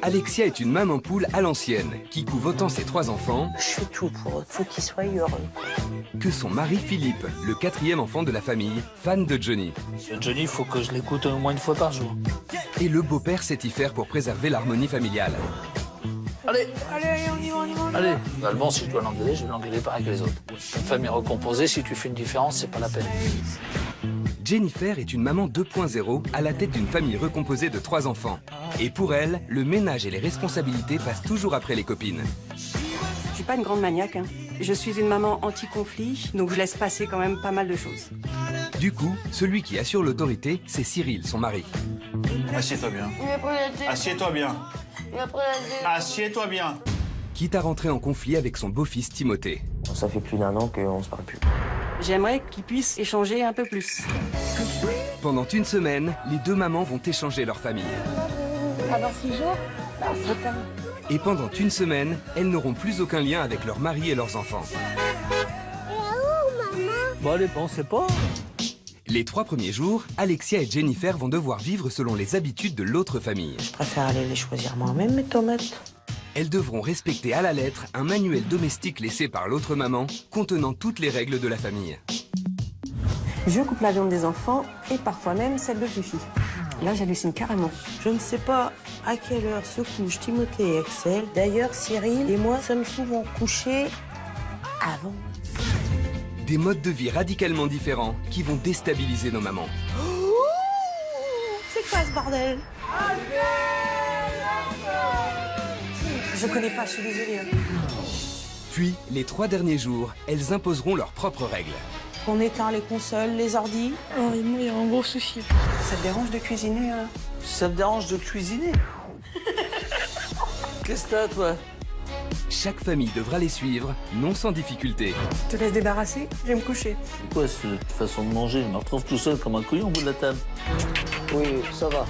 Alexia est une maman poule à l'ancienne, qui couve autant ses 3 enfants Je fais tout pour eux, faut qu'ils soient heureux. que son mari Philippe, le 4e enfant de la famille, fan de Johnny. Johnny, il faut que je l'écoute au moins une fois par jour. Et le beau-père sait y faire pour préserver l'harmonie familiale. Allez, on y va. Allez, Alban, si je dois l'engueuler, je vais l'engueuler pareil que les autres. Une famille recomposée, si tu fais une différence, c'est pas la peine. Jennifer est une maman 2.0 à la tête d'une famille recomposée de 3 enfants. Et pour elle, le ménage et les responsabilités passent toujours après les copines. Je suis pas une grande maniaque, hein. Je suis une maman anti-conflit, donc je laisse passer quand même pas mal de choses. Du coup, celui qui assure l'autorité, c'est Cyril, son mari. Assieds-toi bien. Assieds-toi bien. Assieds-toi bien. Quitte à rentrer en conflit avec son beau-fils Timothée. Ça fait plus d'1 an qu'on se parle plus. J'aimerais qu'ils puissent échanger un peu plus. Pendant une semaine, les 2 mamans vont échanger leur famille. Pendant 6 jours, Et pendant une semaine, elles n'auront plus aucun lien avec leur mari et leurs enfants. Bon, allez, on sait pas. Les 3 premiers jours, Alexia et Jennifer vont devoir vivre selon les habitudes de l'autre famille. je préfère aller les choisir moi-même, mes tomates. Elles devront respecter à la lettre un manuel domestique laissé par l'autre maman, contenant toutes les règles de la famille. Je coupe la viande des enfants et parfois même celle de Fifi. Là, j'hallucine carrément. Je ne sais pas à quelle heure se couchent Timothée et Axel. D'ailleurs, Cyril et moi sommes souvent couchés avant. Des modes de vie radicalement différents qui vont déstabiliser nos mamans. C'est quoi ce bordel? Je connais pas, je suis désolée. Puis, les 3 derniers jours, elles imposeront leurs propres règles. On éteint les consoles, les ordis. Oh, et moi, il y a un gros souci. Ça te dérange de cuisiner, hein? Ça me dérange de cuisiner. Qu'est-ce que t'as, toi? Chaque famille devra les suivre, non sans difficulté. Je te laisse débarrasser, je vais me coucher. C'est quoi cette façon de manger? Je me retrouve tout seul comme un couillon au bout de la table. Oui, ça va.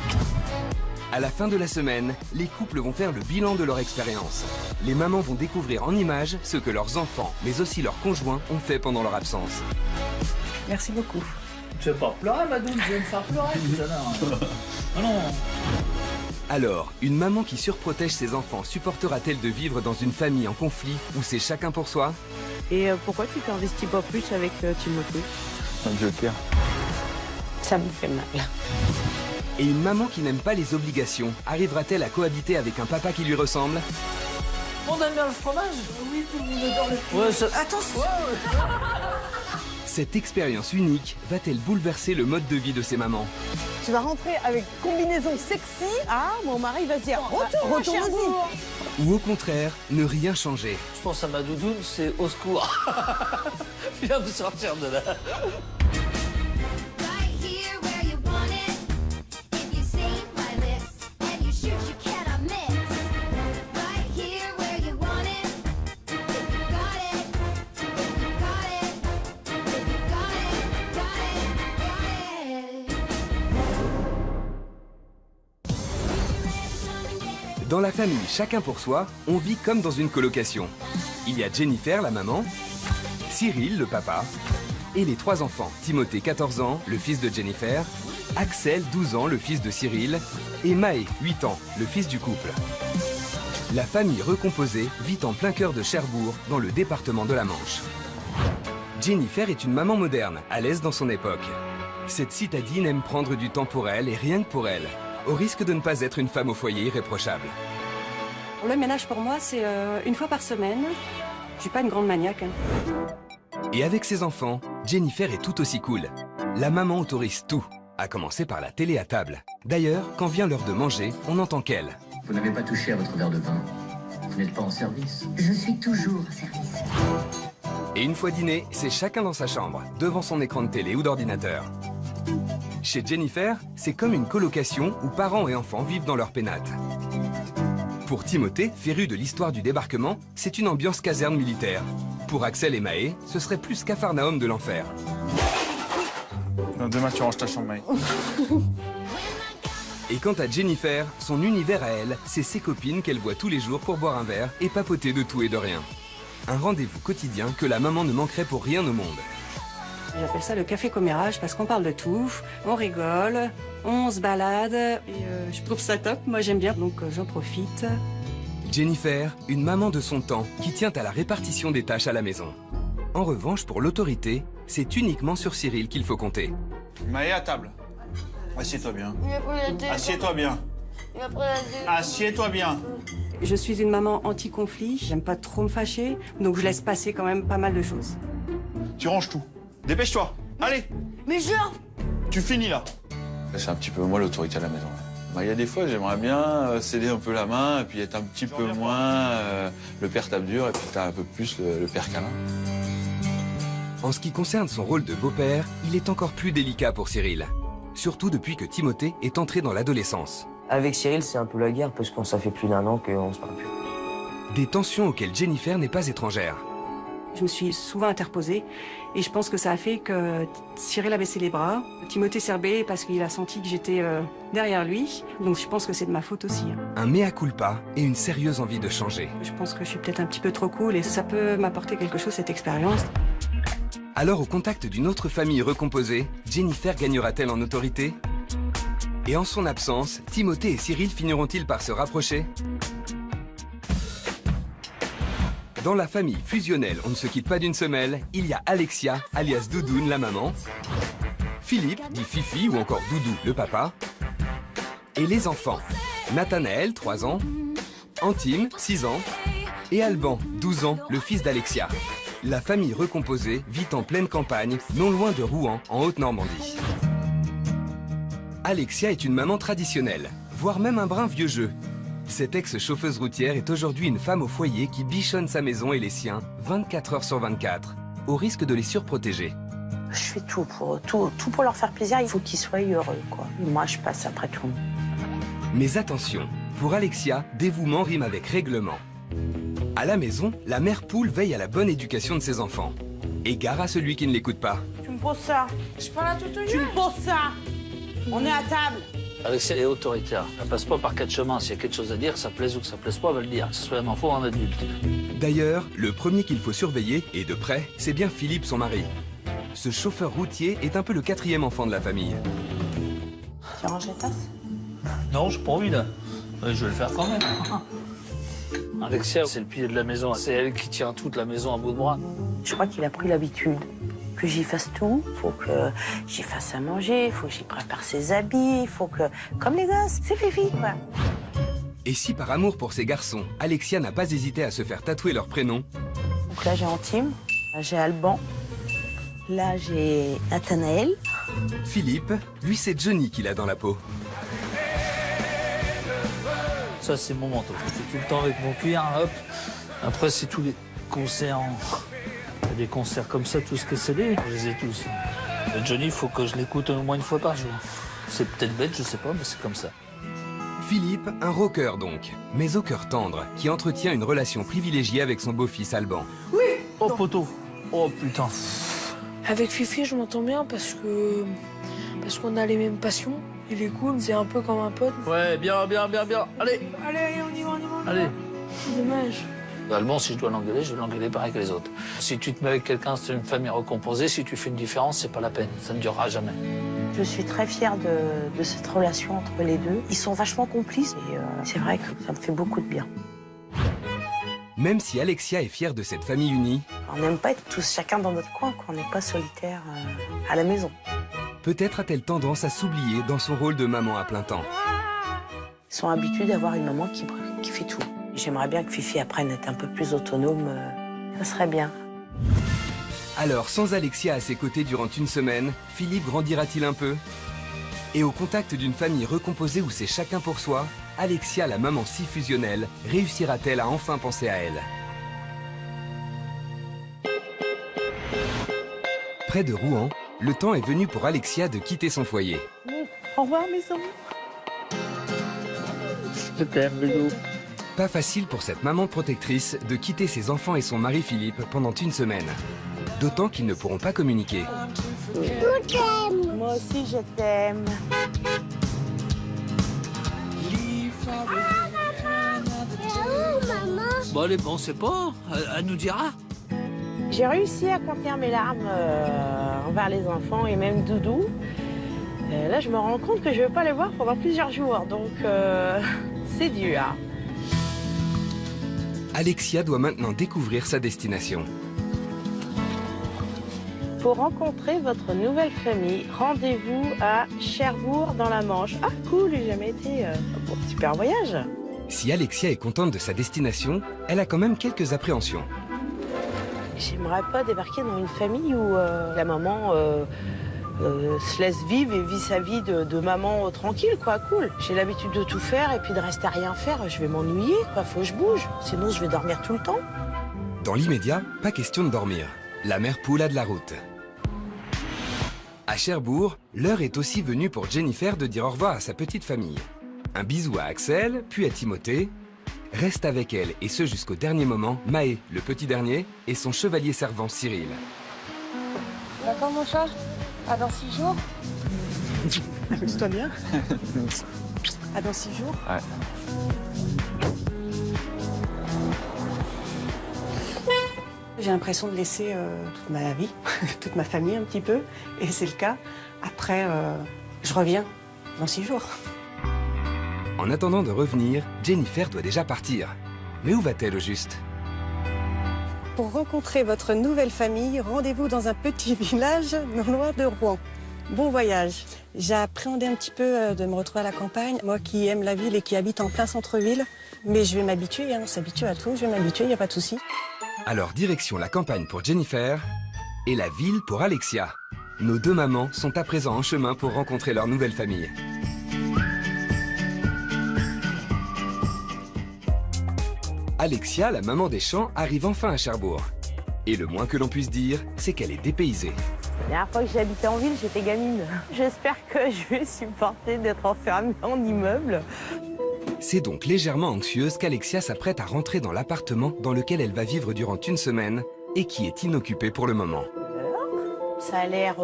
À la fin de la semaine, les couples vont faire le bilan de leur expérience. Les mamans vont découvrir en images ce que leurs enfants, mais aussi leurs conjoints, ont fait pendant leur absence. Merci beaucoup. Tu vas pas pleurer, Madoune, tu vas me faire pleurer tout à l'heure. Ah non. Alors, une maman qui surprotège ses enfants supportera-t-elle de vivre dans une famille en conflit où c'est chacun pour soi? Et pourquoi tu t'investis pas plus avec Timothée? Un joker. Ça me fait mal. Et une maman qui n'aime pas les obligations, arrivera-t-elle à cohabiter avec un papa qui lui ressemble? On aime bien le fromage? Oui, tout le monde adore le fromage. Ouais, ça... Attention! Cette expérience unique va-t-elle bouleverser le mode de vie de ces mamans? Tu vas rentrer avec combinaison sexy. Ah, mon mari va se dire retourne-y. Ou au contraire, ne rien changer? Je pense à ma doudoune, c'est au secours. Viens me sortir de là. Dans la famille Chacun pour soi, on vit comme dans une colocation. Il y a Jennifer, la maman, Cyril, le papa, et les 3 enfants, Timothée, 14 ans, le fils de Jennifer, Axel, 12 ans, le fils de Cyril, et Maë, 8 ans, le fils du couple. La famille recomposée vit en plein cœur de Cherbourg, dans le département de la Manche. Jennifer est une maman moderne, à l'aise dans son époque. Cette citadine aime prendre du temps pour elle et rien que pour elle, au risque de ne pas être une femme au foyer irréprochable. Le ménage pour moi, c'est une fois par semaine. Je suis pas une grande maniaque, hein. Et avec ses enfants, Jennifer est tout aussi cool. La maman autorise tout, à commencer par la télé à table. D'ailleurs, quand vient l'heure de manger, on n'entend qu'elle. Vous n'avez pas touché à votre verre de vin. Vous n'êtes pas en service. Je suis toujours en service. Et une fois dîné, c'est chacun dans sa chambre, devant son écran de télé ou d'ordinateur. Chez Jennifer, c'est comme une colocation où parents et enfants vivent dans leur pénate. Pour Timothée, féru de l'histoire du débarquement, c'est une ambiance caserne militaire. Pour Axel et Maë, ce serait plus Capharnaüm de l'enfer. Demain, tu ranges ta chambre, Maë. Et quant à Jennifer, son univers à elle, c'est ses copines qu'elle voit tous les jours pour boire un verre et papoter de tout et de rien. Un rendez-vous quotidien que la maman ne manquerait pour rien au monde. J'appelle ça le café commérage parce qu'on parle de tout, on rigole, on se balade et je trouve ça top. Moi j'aime bien donc j'en profite. Jennifer, une maman de son temps qui tient à la répartition des tâches à la maison. En revanche, pour l'autorité, c'est uniquement sur Cyril qu'il faut compter. Maë, à table. Assieds-toi bien. Assieds-toi bien. Assieds-toi bien. Je suis une maman anti-conflit, j'aime pas trop me fâcher, donc je laisse passer quand même pas mal de choses. Tu ranges tout. Dépêche-toi. Allez. Mais genre... Tu finis là. C'est un petit peu moi l'autorité à la maison. Il y a des fois, j'aimerais bien céder un peu la main et puis être un petit peu moins le père tape dur et puis t'as un peu plus le père câlin. En ce qui concerne son rôle de beau-père, il est encore plus délicat pour Cyril. Surtout depuis que Timothée est entré dans l'adolescence. Avec Cyril, c'est un peu la guerre parce qu'on ça fait plus d'1 an qu'on se parle plus. Des tensions auxquelles Jennifer n'est pas étrangère. Je me suis souvent interposée et je pense que ça a fait que Cyril a baissé les bras. Timothée s'est rebellé parce qu'il a senti que j'étais derrière lui. Donc je pense que c'est de ma faute aussi. Un mea culpa et une sérieuse envie de changer. Je pense que je suis peut-être un petit peu trop cool et ça peut m'apporter quelque chose, cette expérience. Alors au contact d'une autre famille recomposée, Jennifer gagnera-t-elle en autorité? Et en son absence, Timothée et Cyril finiront-ils par se rapprocher? Dans la famille fusionnelle On ne se quitte pas d'une semelle, il y a Alexia, alias Doudoune, la maman, Philippe, dit Fifi ou encore Doudou, le papa, et les enfants, Nathanaël, 3 ans, Antime, 6 ans, et Alban, 12 ans, le fils d'Alexia. La famille recomposée vit en pleine campagne, non loin de Rouen, en Haute-Normandie. Alexia est une maman traditionnelle, voire même un brin vieux jeu. Cette ex-chauffeuse routière est aujourd'hui une femme au foyer qui bichonne sa maison et les siens 24 heures sur 24, au risque de les surprotéger. Je fais tout pour leur faire plaisir. Il faut qu'ils soient heureux, quoi. Et moi, je passe après tout. Mais attention, pour Alexia, dévouement rime avec règlement. À la maison, la mère poule veille à la bonne éducation de ses enfants. Égard à celui qui ne l'écoute pas. Tu me poses ça. Je parle à tout. Tu me poses ça. On est à table. Alexia est autoritaire. Elle passe pas par 4 chemins. S'il y a quelque chose à dire, ça plaise ou que ça plaise pas, elle va le dire. Que ce soit un enfant ou un adulte. D'ailleurs, le premier qu'il faut surveiller, et de près, c'est bien Philippe, son mari. Ce chauffeur routier est un peu le 4e enfant de la famille. Tu ranges les tasses? Non, j'ai pas envie là. Mais je vais le faire quand même. Alexia, c'est le pilier de la maison. C'est elle qui tient toute la maison à bout de bras. Je crois qu'il a pris l'habitude que j'y fasse tout. Il faut que j'y fasse à manger, il faut que j'y prépare ses habits, il faut que... Comme les gosses, c'est Fifi, quoi. Et si par amour pour ses garçons, Alexia n'a pas hésité à se faire tatouer leur prénom. Donc là, j'ai Antime, là, j'ai Alban, là, j'ai Nathanaël. Philippe, lui, c'est Johnny qu'il a dans la peau. Ça, c'est mon manteau. Je fais tout le temps avec mon cuir, hop. Après, c'est tous les concerts. Il y a des concerts comme ça, tous que c'est des. Je les ai tous. Le Johnny, il faut que je l'écoute au moins 1 fois par jour. C'est peut-être bête, je sais pas, mais c'est comme ça. Philippe, un rocker donc, mais au cœur tendre, qui entretient une relation privilégiée avec son beau-fils Alban. Oui. Oh, poteau. Oh, putain. Avec Fifi, je m'entends bien parce qu'on a les mêmes passions. Il est cool, c'est un peu comme un pote. Ouais, bien. Allez, on y va. allez. C'est dommage. Alban, si je dois l'engueuler, je vais l'engueuler pareil que les autres. Si tu te mets avec quelqu'un, c'est une famille recomposée. Si tu fais une différence, c'est pas la peine. Ça ne durera jamais. Je suis très fière de cette relation entre les deux. Ils sont vachement complices et c'est vrai que ça me fait beaucoup de bien. Même si Alexia est fière de cette famille unie, On n'aime pas être tous chacun dans notre coin, qu'on n'est pas solitaire à la maison. peut-être a-t-elle tendance à s'oublier dans son rôle de maman à plein temps. Ils sont habitués d'avoir une maman qui fait tout. J'aimerais bien que Fifi apprenne à être un peu plus autonome. Ça serait bien. Alors, sans Alexia à ses côtés durant une semaine, Philippe grandira-t-il un peu? Et au contact d'une famille recomposée où c'est chacun pour soi, Alexia, la maman si fusionnelle, réussira-t-elle à enfin penser à elle? Près de Rouen, le temps est venu pour Alexia de quitter son foyer. Au revoir, mes amis. Je t'aime, Bédou. Pas facile pour cette maman protectrice de quitter ses enfants et son mari Philippe pendant une semaine. D'autant qu'ils ne pourront pas communiquer. Je t'aime. Moi aussi, je t'aime. Bon, allez, bon, on sait pas. Elle nous dira. J'ai réussi à contenir mes larmes envers les enfants et même Doudou. Là, je me rends compte que je ne vais pas les voir pendant plusieurs jours, donc c'est dur. Alexia doit maintenant découvrir sa destination. Pour rencontrer votre nouvelle famille, rendez-vous à Cherbourg dans la Manche. Ah cool, j'ai jamais été. Bon, super voyage. Si Alexia est contente de sa destination, elle a quand même quelques appréhensions. J'aimerais pas débarquer dans une famille où la maman se laisse vivre et vit sa vie de maman tranquille, quoi, cool. J'ai l'habitude de tout faire et puis de rester à rien faire, je vais m'ennuyer, quoi, faut que je bouge. Sinon, je vais dormir tout le temps. Dans l'immédiat, pas question de dormir. La mère poule a de la route. À Cherbourg, l'heure est aussi venue pour Jennifer de dire au revoir à sa petite famille. Un bisou à Axel, puis à Timothée. Reste avec elle, et ce jusqu'au dernier moment, Maë, le petit dernier, et son chevalier servant Cyril. D'accord, mon chat? À dans 6 jours? Amuse-toi bien. À dans 6 jours? Ouais. J'ai l'impression de laisser toute ma vie, toute ma famille un petit peu, et c'est le cas. Après, je reviens dans 6 jours. En attendant de revenir, Jennifer doit déjà partir. Mais où va-t-elle au juste? Pour rencontrer votre nouvelle famille, rendez-vous dans un petit village non loin de Rouen. Bon voyage. J'ai appréhendé un petit peu de me retrouver à la campagne, moi qui aime la ville et qui habite en plein centre-ville. Mais je vais m'habituer, on s'habitue à tout, je vais m'habituer, il n'y a pas de souci. Alors direction la campagne pour Jennifer et la ville pour Alexia. Nos deux mamans sont à présent en chemin pour rencontrer leur nouvelle famille. Alexia, la maman des champs, arrive enfin à Cherbourg. Et le moins que l'on puisse dire, c'est qu'elle est dépaysée. La dernière fois que j'ai habité en ville, j'étais gamine. J'espère que je vais supporter d'être enfermée en immeuble. C'est donc légèrement anxieuse qu'Alexia s'apprête à rentrer dans l'appartement dans lequel elle va vivre durant une semaine et qui est inoccupé pour le moment. Ça a l'air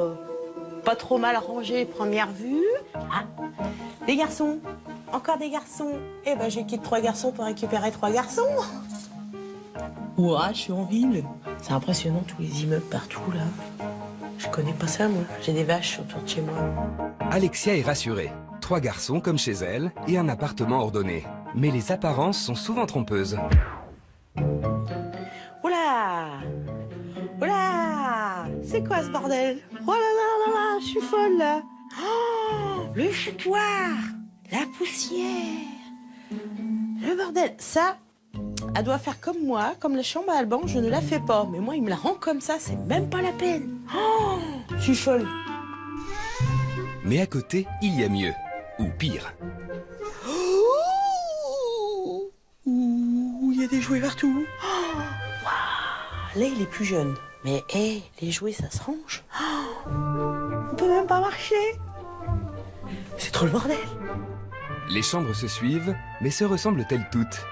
pas trop mal rangé, première vue. Ah, des garçons, encore des garçons. Eh ben, j'ai quitté 3 garçons pour récupérer 3 garçons. Ouah, je suis en ville. C'est impressionnant, tous les immeubles partout, là. Je connais pas ça, moi. J'ai des vaches autour de chez moi. Alexia est rassurée. 3 garçons comme chez elle et un appartement ordonné. Mais les apparences sont souvent trompeuses. Oula! Oula! C'est quoi ce bordel? Oh là là là là, je suis folle, là. Oh, le foutoir, la poussière, le bordel. Ça, elle doit faire comme moi, comme la chambre à Alban, je ne la fais pas. Mais moi, il me la rend comme ça, c'est même pas la peine. Oh, je suis folle. Mais à côté, il y a mieux. Ou pire. Oh, il y a des jouets partout. Oh, wow. Là, il est plus jeune. Mais hé, les jouets, ça se range. Oh, on peut même pas marcher. C'est trop le bordel. Les chambres se suivent, mais se ressemblent-elles toutes?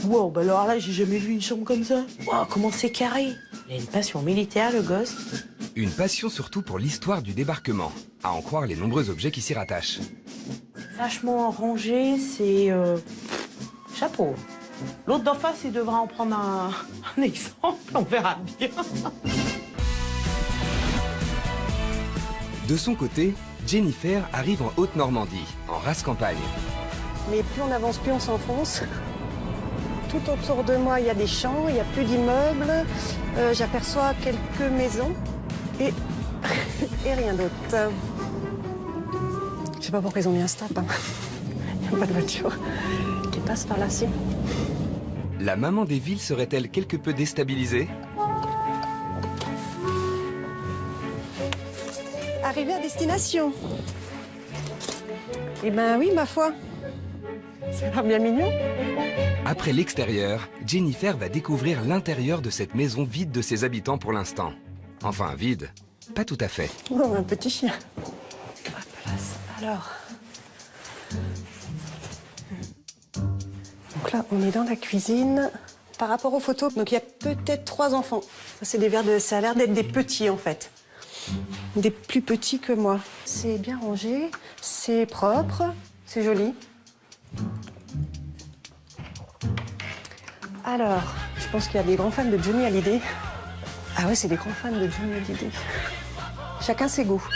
Wow, bah alors là, j'ai jamais vu une chambre comme ça. Wow, comment c'est carré. Il a une passion militaire, le gosse. Une passion surtout pour l'histoire du débarquement, à en croire les nombreux objets qui s'y rattachent. Vachement rangé, c'est... chapeau. L'autre d'en face, il devra en prendre un exemple, on verra bien. De son côté, Jennifer arrive en Haute-Normandie, en race campagne. Mais plus on avance, plus on s'enfonce. Tout autour de moi, il y a des champs, il n'y a plus d'immeubles. J'aperçois quelques maisons et, et rien d'autre. Je sais pas pourquoi ils ont mis un stop. Hein. Il n'y a pas de voiture qui passe par là, si. La maman des villes serait-elle quelque peu déstabilisée? Arrivée à destination. Eh ben oui, ma foi. Ça a l'air bien mignon. Après l'extérieur, Jennifer va découvrir l'intérieur de cette maison vide de ses habitants pour l'instant. Enfin, vide. Pas tout à fait. Oh, un petit chien. Alors. Donc là, on est dans la cuisine. Par rapport aux photos, donc il y a peut-être 3 enfants. Ça, c'est des verres de... Ça a l'air d'être des petits, en fait. Des plus petits que moi. C'est bien rangé, c'est propre, c'est joli. Alors, je pense qu'il y a des grands fans de Johnny Hallyday. Ah ouais, c'est des grands fans de Johnny Hallyday. Chacun ses goûts.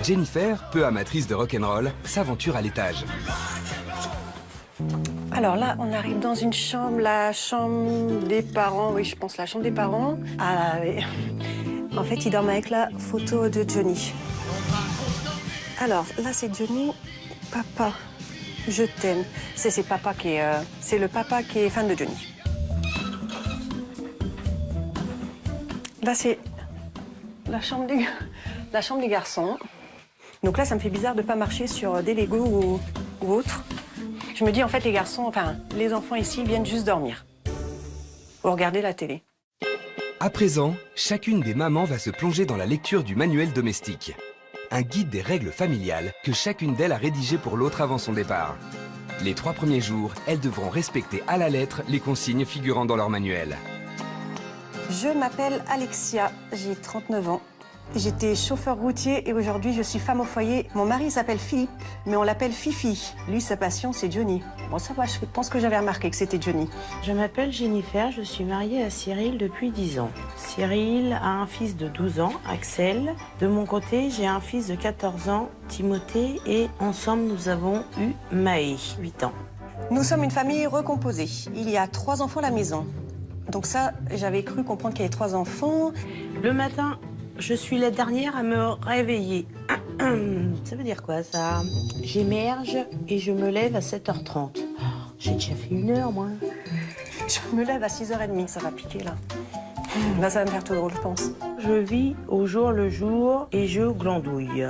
Jennifer, peu amatrice de rock'n'roll, s'aventure à l'étage. Alors là, on arrive dans une chambre, la chambre des parents. Oui, je pense la chambre des parents. Ah, oui. En fait, ils dorment avec la photo de Johnny. Alors, là, c'est Johnny. Papa, je t'aime. C'est le papa qui est fan de Johnny. Là, c'est la chambre des garçons. Donc là, ça me fait bizarre de ne pas marcher sur des Legos ou autres. Je me dis, en fait, les enfants ici viennent juste dormir ou regarder la télé. À présent, chacune des mamans va se plonger dans la lecture du manuel domestique. Un guide des règles familiales que chacune d'elles a rédigé pour l'autre avant son départ. Les 3 premiers jours, elles devront respecter à la lettre les consignes figurant dans leur manuel. Je m'appelle Alexia, j'ai 39 ans. J'étais chauffeur routier et aujourd'hui je suis femme au foyer. Mon mari s'appelle Philippe, mais on l'appelle Fifi. Lui, sa passion, c'est Johnny. Bon, ça va, je pense que j'avais remarqué que c'était Johnny. Je m'appelle Jennifer, je suis mariée à Cyril depuis 10 ans. Cyril a un fils de 12 ans, Axel. De mon côté, j'ai un fils de 14 ans, Timothée, et ensemble nous avons eu Maë, 8 ans. Nous sommes une famille recomposée. Il y a 3 enfants à la maison. Donc ça, j'avais cru comprendre qu'il y avait 3 enfants. Le matin, je suis la dernière à me réveiller. Ça veut dire quoi, ça? J'émerge et je me lève à 7h30. J'ai déjà fait 1 heure, moi. Je me lève à 6h30, ça va piquer, là. Là, ça va me faire tout drôle, je pense. Je vis au jour le jour et je glandouille.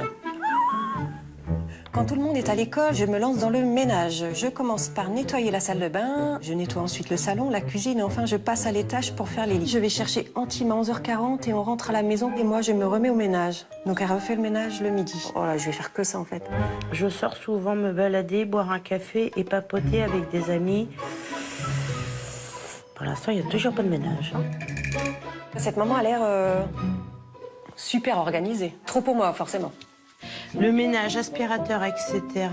Quand tout le monde est à l'école, je me lance dans le ménage. Je commence par nettoyer la salle de bain, je nettoie ensuite le salon, la cuisine et enfin je passe à l'étage pour faire les lits. Je vais chercher Antime à 11h40 et on rentre à la maison et moi je me remets au ménage. Donc elle refait le ménage le midi. Voilà, je vais faire que ça en fait. Je sors souvent me balader, boire un café et papoter avec des amis. Pour l'instant, il n'y a toujours pas de ménage. Cette maman a l'air super organisée. Trop pour moi, forcément. Le ménage, aspirateur, etc.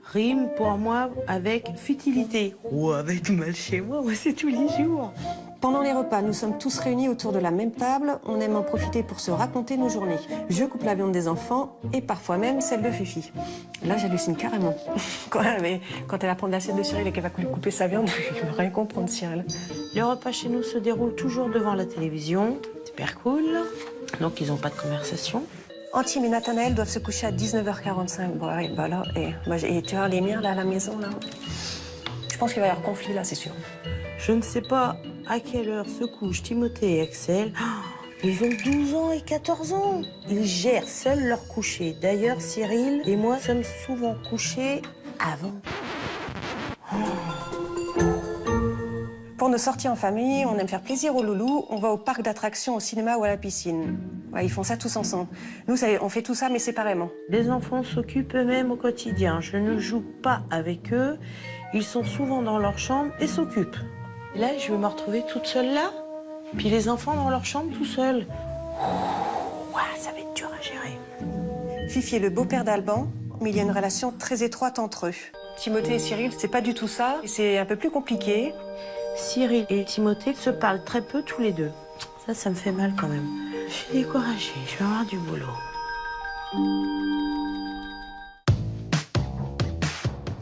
rime pour moi avec futilité. Ou avec mal chez moi, c'est tous les jours. Pendant les repas, nous sommes tous réunis autour de la même table. On aime en profiter pour se raconter nos journées. Je coupe la viande des enfants et parfois même celle de Fifi. Là, j'hallucine carrément. Quand elle apprend l'assiette de Cyril et qu'elle va lui couper sa viande, je ne veux rien comprendre, Cyril. Les repas chez nous se déroulent toujours devant la télévision. Super cool. Donc, ils n'ont pas de conversation. Antime et Nathanaël doivent se coucher à 19h45. Bon, ouais, bah là, et tu vois les miens là à la maison, là. Je pense qu'il va y avoir conflit là, c'est sûr. Je ne sais pas à quelle heure se couchent Timothée et Axel. Ils ont 12 ans et 14 ans. Ils gèrent seuls leur coucher. D'ailleurs, Cyril et moi sommes souvent couchés avant. Pour nos sorties en famille, on aime faire plaisir aux loulous. On va au parc d'attractions, au cinéma ou à la piscine. Ouais, ils font ça tous ensemble. Nous, on fait tout ça, mais séparément. Les enfants s'occupent eux-mêmes au quotidien. Je ne joue pas avec eux. Ils sont souvent dans leur chambre et s'occupent. Là, je vais me retrouver toute seule là. Puis les enfants dans leur chambre tout seuls. Ça va être dur à gérer. Fifi est le beau-père d'Alban, mais il y a une relation très étroite entre eux. Timothée et Cyril, c'est pas du tout ça. C'est un peu plus compliqué. Cyril et Timothée se parlent très peu tous les deux. Ça me fait mal quand même. Je suis découragée, je vais avoir du boulot.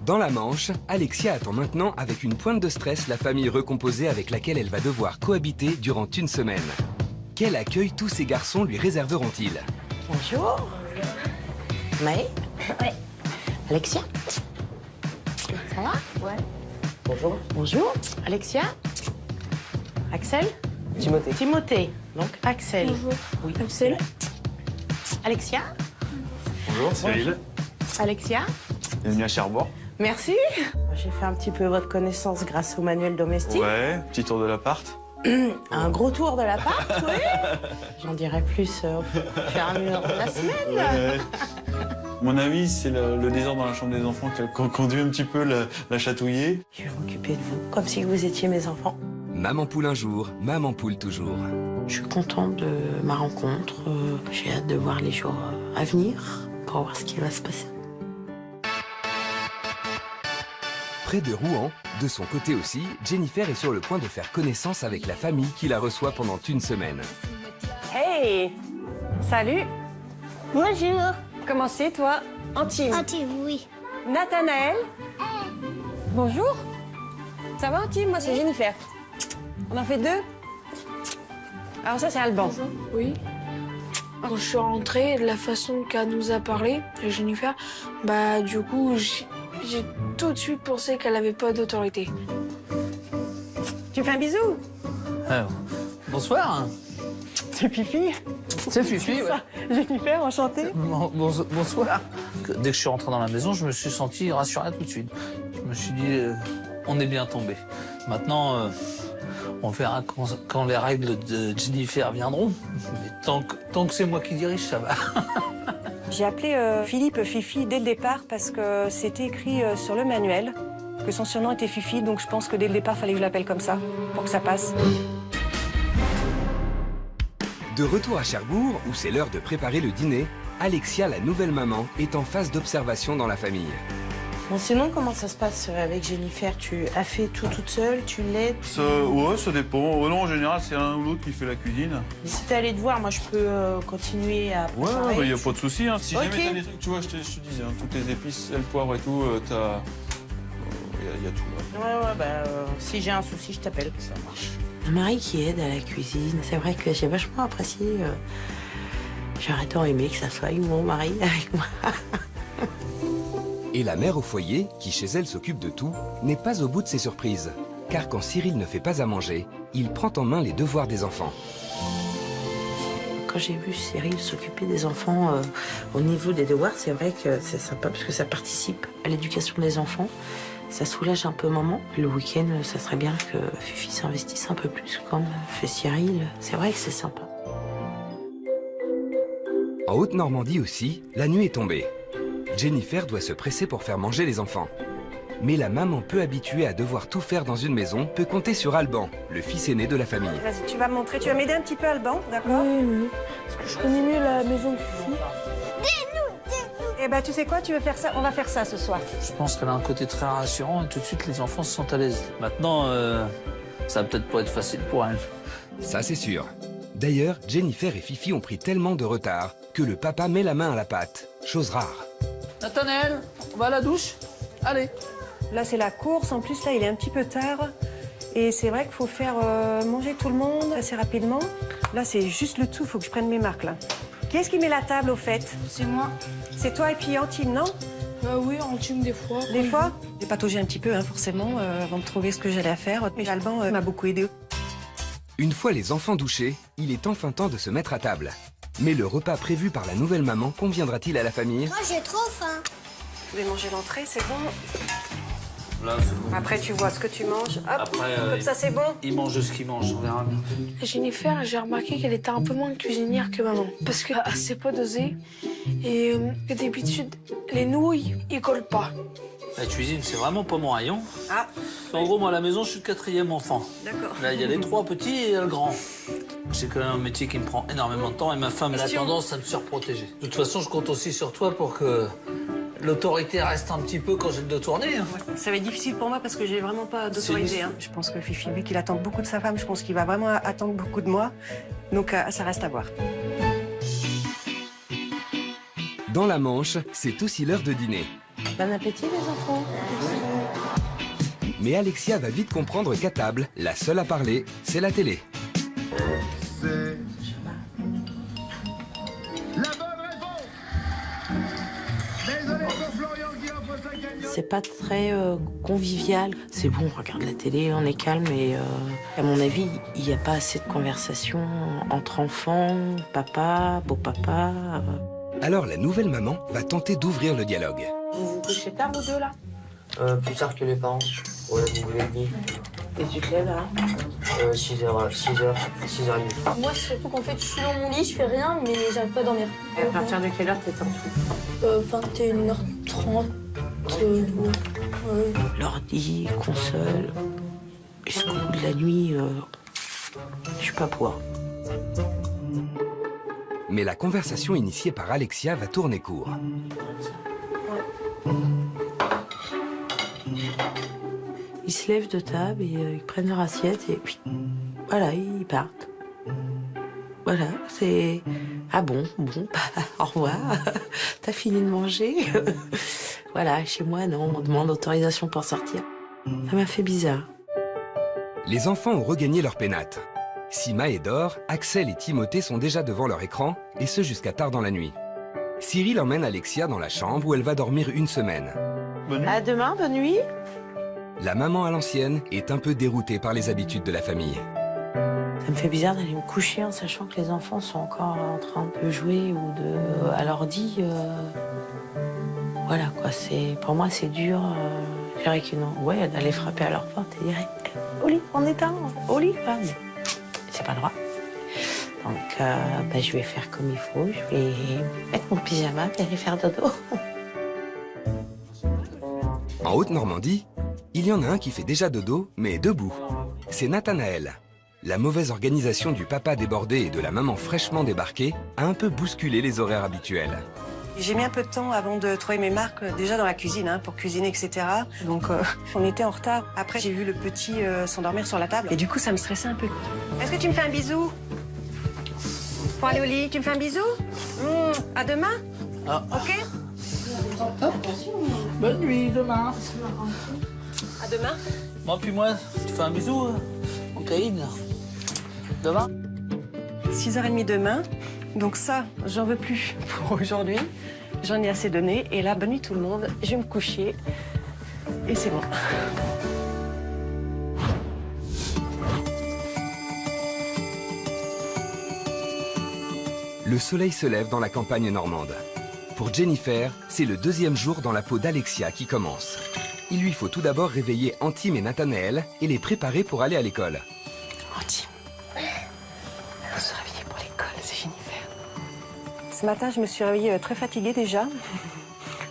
Dans la Manche, Alexia attend maintenant avec une pointe de stress la famille recomposée avec laquelle elle va devoir cohabiter durant 1 semaine. Quel accueil tous ces garçons lui réserveront-ils? Bonjour. Maë? Ouais. Alexia? Ça va? Ouais. Bonjour. Bonjour. Alexia? Axel? Timothée. Timothée. Donc Axel. Bonjour. Oui. Axel. Alexia? Bonjour, Cyril. Alexia? Bienvenue à Cherbourg. Merci. J'ai fait un petit peu votre connaissance grâce au manuel domestique. Ouais, petit tour de l'appart. Un gros tour de l'appart, oui. J'en dirai plus au fur et à mesure de la semaine. Ouais. Mon avis, c'est le désordre dans la chambre des enfants qui a conduit un petit peu la chatouiller. Je vais m'occuper de vous, comme si vous étiez mes enfants. Maman poule un jour, maman poule toujours. Je suis contente de ma rencontre. J'ai hâte de voir les jours à venir pour voir ce qui va se passer. Près de Rouen, de son côté aussi, Jennifer est sur le point de faire connaissance avec la famille qui la reçoit pendant 1 semaine. Hey! Salut. Bonjour. Comment c'est, toi? Antime. Antime, oui. Nathanaël. Bonjour. Ça va, Antime? Moi, c'est Jennifer. On en fait 2? Alors ça, c'est Alban. Oui. Quand je suis rentrée, de la façon qu'elle nous a parlé, Jennifer, bah du coup, j'ai tout de suite pensé qu'elle avait pas d'autorité. Tu fais un bisou? Bonsoir. C'est Fifi. C'est Fifi, ouais. Ça. Jennifer, enchantée. Bonsoir. Dès que je suis rentré dans la maison, je me suis senti rassuré tout de suite. Je me suis dit, on est bien tombé. Maintenant, on verra quand les règles de Jennifer viendront. Mais tant que c'est moi qui dirige, ça va. J'ai appelé Philippe Fifi dès le départ parce que c'était écrit sur le manuel que son surnom était Fifi, donc je pense que dès le départ, il fallait que je l'appelle comme ça pour que ça passe. De retour à Cherbourg, où c'est l'heure de préparer le dîner, Alexia, la nouvelle maman, est en phase d'observation dans la famille. Bon, sinon, comment ça se passe avec Jennifer? Tu as fait tout toute seule? Tu l'aides? Ouais, ça dépend. Non, en général, c'est l'un ou l'autre qui fait la cuisine. Mais si t'es allé te voir, moi, je peux continuer à préparer. Ouais, il n'y a pas de souci. Hein. Si Ok. jamais t'as des trucs, tu vois, je te disais, hein, toutes les épices, sel, poivre et tout, t'as... Il y a tout, là. Ouais, si j'ai un souci, je t'appelle. Ça marche. Un mari qui aide à la cuisine, c'est vrai que j'ai vachement apprécié. J'aurais tant aimé que ça soit mon mari avec moi. Et la mère au foyer, qui chez elle s'occupe de tout, n'est pas au bout de ses surprises. Car quand Cyril ne fait pas à manger, il prend en main les devoirs des enfants. Quand j'ai vu Cyril s'occuper des enfants au niveau des devoirs, c'est vrai que c'est sympa parce que ça participe à l'éducation des enfants. Ça soulage un peu maman. Le week-end, ça serait bien que Fifi s'investisse un peu plus comme fait Cyril. C'est vrai que c'est sympa. En Haute-Normandie aussi, la nuit est tombée. Jennifer doit se presser pour faire manger les enfants. Mais la maman peu habituée à devoir tout faire dans une maison peut compter sur Alban, le fils aîné de la famille. Vas-y, tu vas me montrer, tu vas m'aider un petit peu, Alban, d'accord? Oui. Parce que je connais mieux la maison de Fifi. Eh ben, tu sais quoi, tu veux faire ça? On va faire ça ce soir. Je pense qu'elle a un côté très rassurant et tout de suite, les enfants se sentent à l'aise. Maintenant, ça va peut-être pas être facile pour elle. Ça, c'est sûr. D'ailleurs, Jennifer et Fifi ont pris tellement de retard que le papa met la main à la pâte. Chose rare. Nathanaël, on va à la douche? Allez. Là, c'est la course. En plus, là, il est un petit peu tard. Et c'est vrai qu'il faut faire manger tout le monde assez rapidement. Là, c'est juste le tout. Il faut que je prenne mes marques, là. Qui est-ce qui met la table, au fait? C'est moi. C'est toi et puis Antime, non? Oui, en team des fois. Des fois? J'ai pataugé un petit peu, hein, forcément, avant de trouver ce que j'allais faire. Mais Alban m'a beaucoup aidé. Une fois les enfants douchés, il est enfin temps de se mettre à table. Mais le repas prévu par la nouvelle maman conviendra-t-il à la famille? Moi, j'ai trop faim. Vous voulez manger l'entrée, c'est bon? Là, c'est bon. Après, tu vois ce que tu manges. Hop, Après, comme ça, c'est bon? Il mange ce qu'il mange, on verra bien. Jennifer, j'ai remarqué qu'elle était un peu moins cuisinière que maman. Parce qu'elle sait pas doser. Et que d'habitude, les nouilles, ils collent pas. La cuisine, c'est vraiment pas mon rayon. Ah, En gros, moi, à la maison, je suis le 4e enfant. d'accord. Là, il y a les 3 petits et le grand. C'est quand même un métier qui me prend énormément de temps et ma femme elle a tendance à me surprotéger. De toute façon, je compte aussi sur toi pour que l'autorité reste un petit peu quand j'ai le dos tourné. Hein. Ça va être difficile pour moi parce que j'ai vraiment pas d'autorité. Hein. Je pense que Fifi, vu qu'il attend beaucoup de sa femme, je pense qu'il va vraiment attendre beaucoup de moi. Donc ça reste à voir. Dans la Manche, c'est aussi l'heure de dîner. Bon appétit, les enfants. Mais Alexia va vite comprendre qu'à table, la seule à parler, c'est la télé. C'est pas très convivial. C'est bon, on regarde la télé, on est calme et à mon avis, il n'y a pas assez de conversation entre enfants, papa, beau-papa. Alors la nouvelle maman va tenter d'ouvrir le dialogue. Vous vous couchez tard, vous deux, là? Plus tard que les parents. Ouais, vous voulez dire. Et tu te lèves, là? 6h30. Moi, c'est surtout qu'en fait, je suis dans mon lit, je fais rien, mais j'arrive pas à dormir. Et à partir de quelle heure t'es en tout? 21h30. L'ordi, console, jusqu'au bout de la nuit, je suis pas pour. Mais la conversation initiée par Alexia va tourner court. Ils se lèvent de table et ils prennent leur assiette et puis voilà, ils partent. Voilà, c'est... Ah bon, bah, au revoir. T'as fini de manger? Voilà, chez moi, non, on demande autorisation pour sortir. Ça m'a fait bizarre. Les enfants ont regagné leur pénate. Sima et Dor, Axel et Timothée sont déjà devant leur écran, et ce jusqu'à tard dans la nuit. Cyril emmène Alexia dans la chambre où elle va dormir une semaine. À demain, bonne nuit. La maman à l'ancienne est un peu déroutée par les habitudes de la famille. Ça me fait bizarre d'aller me coucher en sachant que les enfants sont encore en train de jouer ou à l'ordi. Voilà quoi, pour moi c'est dur. Je dirais que non. Ouais, d'aller frapper à leur porte et dire au lit, on éteint, au lit. Ah, mais j'ai pas le droit. Donc je vais faire comme il faut. Je vais mettre mon pyjama et aller faire dodo. En Haute-Normandie, il y en a un qui fait déjà dodo, mais debout. C'est Nathanaël. La mauvaise organisation du papa débordé et de la maman fraîchement débarquée a un peu bousculé les horaires habituels. J'ai mis un peu de temps avant de trouver mes marques, déjà dans la cuisine, pour cuisiner, etc. Donc on était en retard. Après, j'ai vu le petit s'endormir sur la table. Et du coup, ça me stressait un peu. Est-ce que tu me fais un bisou? Pour aller au lit, tu me fais un bisou? À demain? Ah. Ok? Hop. Bonne nuit, demain. À demain? Moi, puis moi, tu fais un bisou, mon Caïn. Demain? 6h30 demain. Donc ça, j'en veux plus pour aujourd'hui. J'en ai assez donné. Et là, bonne nuit tout le monde. Je vais me coucher. Et c'est bon. Le soleil se lève dans la campagne normande. Pour Jennifer, c'est le deuxième jour dans la peau d'Alexia qui commence. Il lui faut tout d'abord réveiller Antime et Nathanaël et les préparer pour aller à l'école. Antime, faut se réveiller pour l'école, c'est Jennifer. Ce matin, je me suis réveillée très fatiguée déjà,